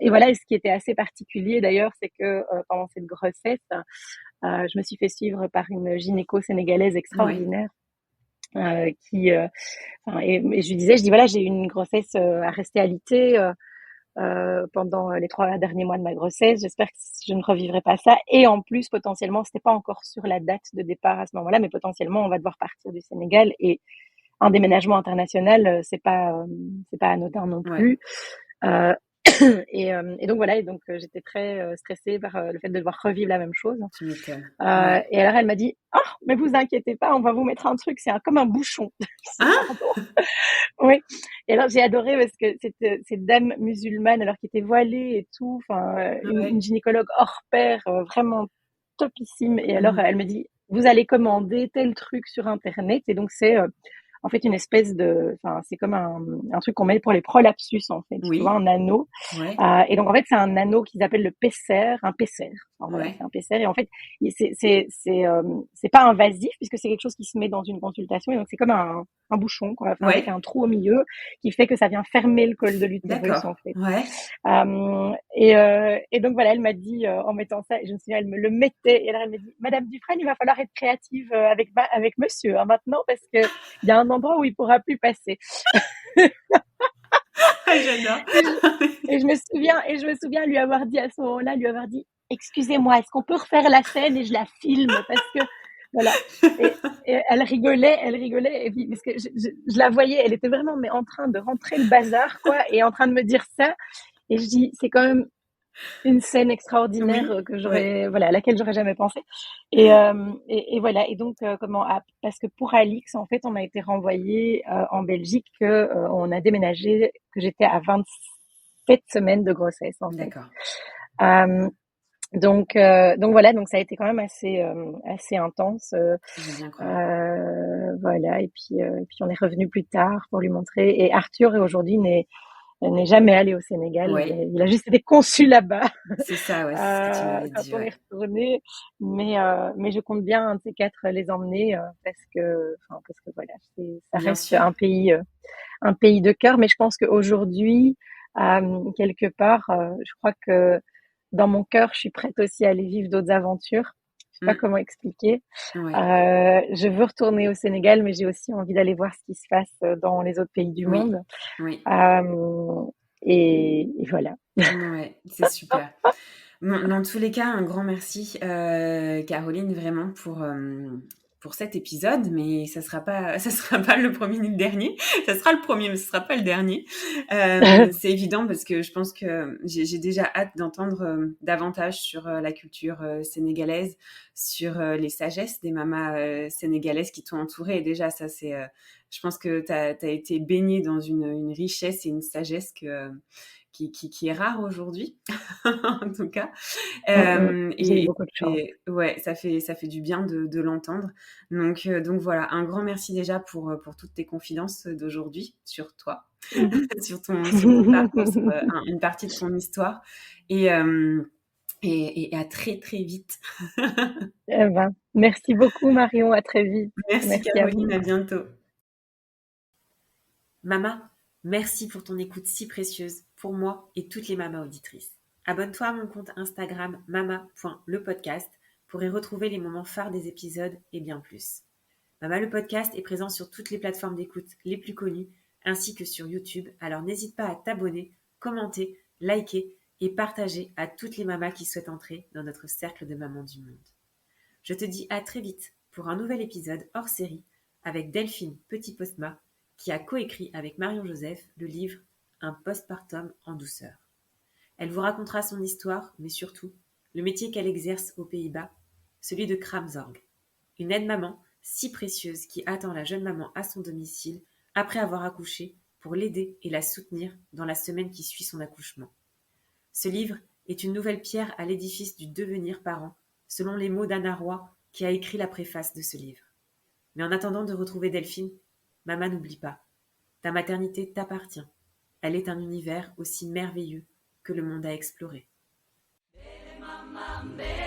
voilà, et ce qui était assez particulier d'ailleurs, c'est que pendant cette grossesse, je me suis fait suivre par une gynéco sénégalaise Oui. extraordinaire qui, enfin, et je lui disais, je dis voilà, j'ai eu une grossesse à rester alitée pendant les 3 derniers mois de ma grossesse. J'espère que je ne revivrai pas ça. Et en plus, potentiellement, c'était pas encore sur la date de départ à ce moment-là, mais potentiellement, on va devoir partir du Sénégal et un déménagement international, c'est pas anodin non Ouais. plus. Euh, Et donc voilà, j'étais très stressée par le fait de devoir revivre la même chose. Tu m'étonnes. Ouais. Et alors elle m'a dit, oh, mais vous inquiétez pas, on va vous mettre un truc, comme un bouchon. Je dis, Hein? pardon. Oui. Et alors j'ai adoré parce que cette dame musulmane, alors qui était voilée et tout, enfin une Ouais. gynécologue hors pair, vraiment topissime. Et alors Mhm. elle me dit, vous allez commander tel truc sur internet. Et donc c'est en fait une espèce de, enfin c'est comme un truc qu'on met pour les prolapsus en fait, tu vois, Oui. un anneau. Ouais. Et donc en fait c'est un anneau qu'ils appellent le Pesser, un Pesser. Enfin, voilà, c'est Ouais. un Pesser. Et en fait c'est pas invasif puisque c'est quelque chose qui se met dans une consultation. Et donc c'est comme un bouchon, quoi, enfin, avec Ouais. un trou au milieu qui fait que ça vient fermer le col de l'utérus D'accord. en fait. Ouais. Et donc voilà, elle m'a dit en mettant ça, et je me souviens, elle me le mettait, et alors elle me dit, Madame Dufresne, il va falloir être créative avec Monsieur hein, maintenant, parce que il y a un endroit où il pourra plus passer. Ah, j'adore. Et je me souviens lui avoir dit à ce moment-là, lui avoir dit, excusez-moi, est-ce qu'on peut refaire la scène et je la filme parce que voilà. Et elle rigolait, et puis parce que je la voyais, elle était vraiment mais en train de rentrer le bazar quoi, et en train de me dire ça. Et je dis, c'est quand même une scène extraordinaire Oui. que Ouais. à laquelle j'aurais jamais pensé. Et voilà. Et donc, parce que pour Alix, en fait, on a été renvoyé en Belgique, on a déménagé, que j'étais à 27 semaines de grossesse, en fait. D'accord. Euh, donc voilà, donc ça a été quand même assez intense. Je veux bien croire. Voilà. Et puis on est revenu plus tard pour lui montrer. Et Arthur aujourd'hui n'est jamais allé au Sénégal. Ouais. Il a juste été conçu là-bas C'est ça, ouais, c'est ce que tu m'avais quand dit, on est ouais. retourné. Mais je compte bien un de ces quatre les emmener parce que voilà, ça Bien reste sûr. un pays de cœur. Mais je pense qu'aujourd'hui, quelque part, je crois que dans mon cœur, je suis prête aussi à aller vivre d'autres aventures. Je sais pas Mm. comment expliquer. Ouais. Je veux retourner au Sénégal, mais j'ai aussi envie d'aller voir ce qui se passe dans les autres pays du Oui. monde. Oui. Et voilà. Ouais, c'est super. Bon, dans tous les cas, un grand merci, Caroline, vraiment pour cet épisode, mais ça sera pas le premier ni le dernier. Ça sera le premier, mais ce sera pas le dernier. C'est évident parce que je pense que j'ai déjà hâte d'entendre davantage sur la culture sénégalaise, sur les sagesses des mamas sénégalaises qui t'ont entourée. Et déjà, ça, je pense que t'as été baignée dans une richesse et une sagesse qui est rare aujourd'hui, en tout cas. J'ai eu beaucoup de chance. Ouais, ça fait du bien de l'entendre. Donc voilà, un grand merci déjà pour toutes tes confidences d'aujourd'hui sur toi, Mhm. sur ton parcours, sur une partie de ton histoire. Et, euh, et à très très vite. Eh ben, merci beaucoup Marion, à très vite. Merci Merci à Caroline, vous. à bientôt. Mama, merci pour ton écoute si précieuse pour moi et toutes les mamas auditrices. Abonne-toi à mon compte Instagram mama.lepodcast pour y retrouver les moments phares des épisodes et bien plus. Mama le podcast est présent sur toutes les plateformes d'écoute les plus connues ainsi que sur YouTube, alors n'hésite pas à t'abonner, commenter, liker et partager à toutes les mamas qui souhaitent entrer dans notre cercle de mamans du monde. Je te dis à très vite pour un nouvel épisode hors série avec Delphine Petit-Postma qui a coécrit avec Marion Joseph le livre Un postpartum en douceur. Elle vous racontera son histoire, mais surtout le métier qu'elle exerce aux Pays-Bas, celui de Kramzorg, une aide-maman si précieuse qui attend la jeune maman à son domicile après avoir accouché pour l'aider et la soutenir dans la semaine qui suit son accouchement. Ce livre est une nouvelle pierre à l'édifice du devenir parent, selon les mots d'Anna Roy qui a écrit la préface de ce livre. Mais en attendant de retrouver Delphine, maman n'oublie pas, ta maternité t'appartient. Elle est un univers aussi merveilleux que le monde à explorer. Bele mama, bele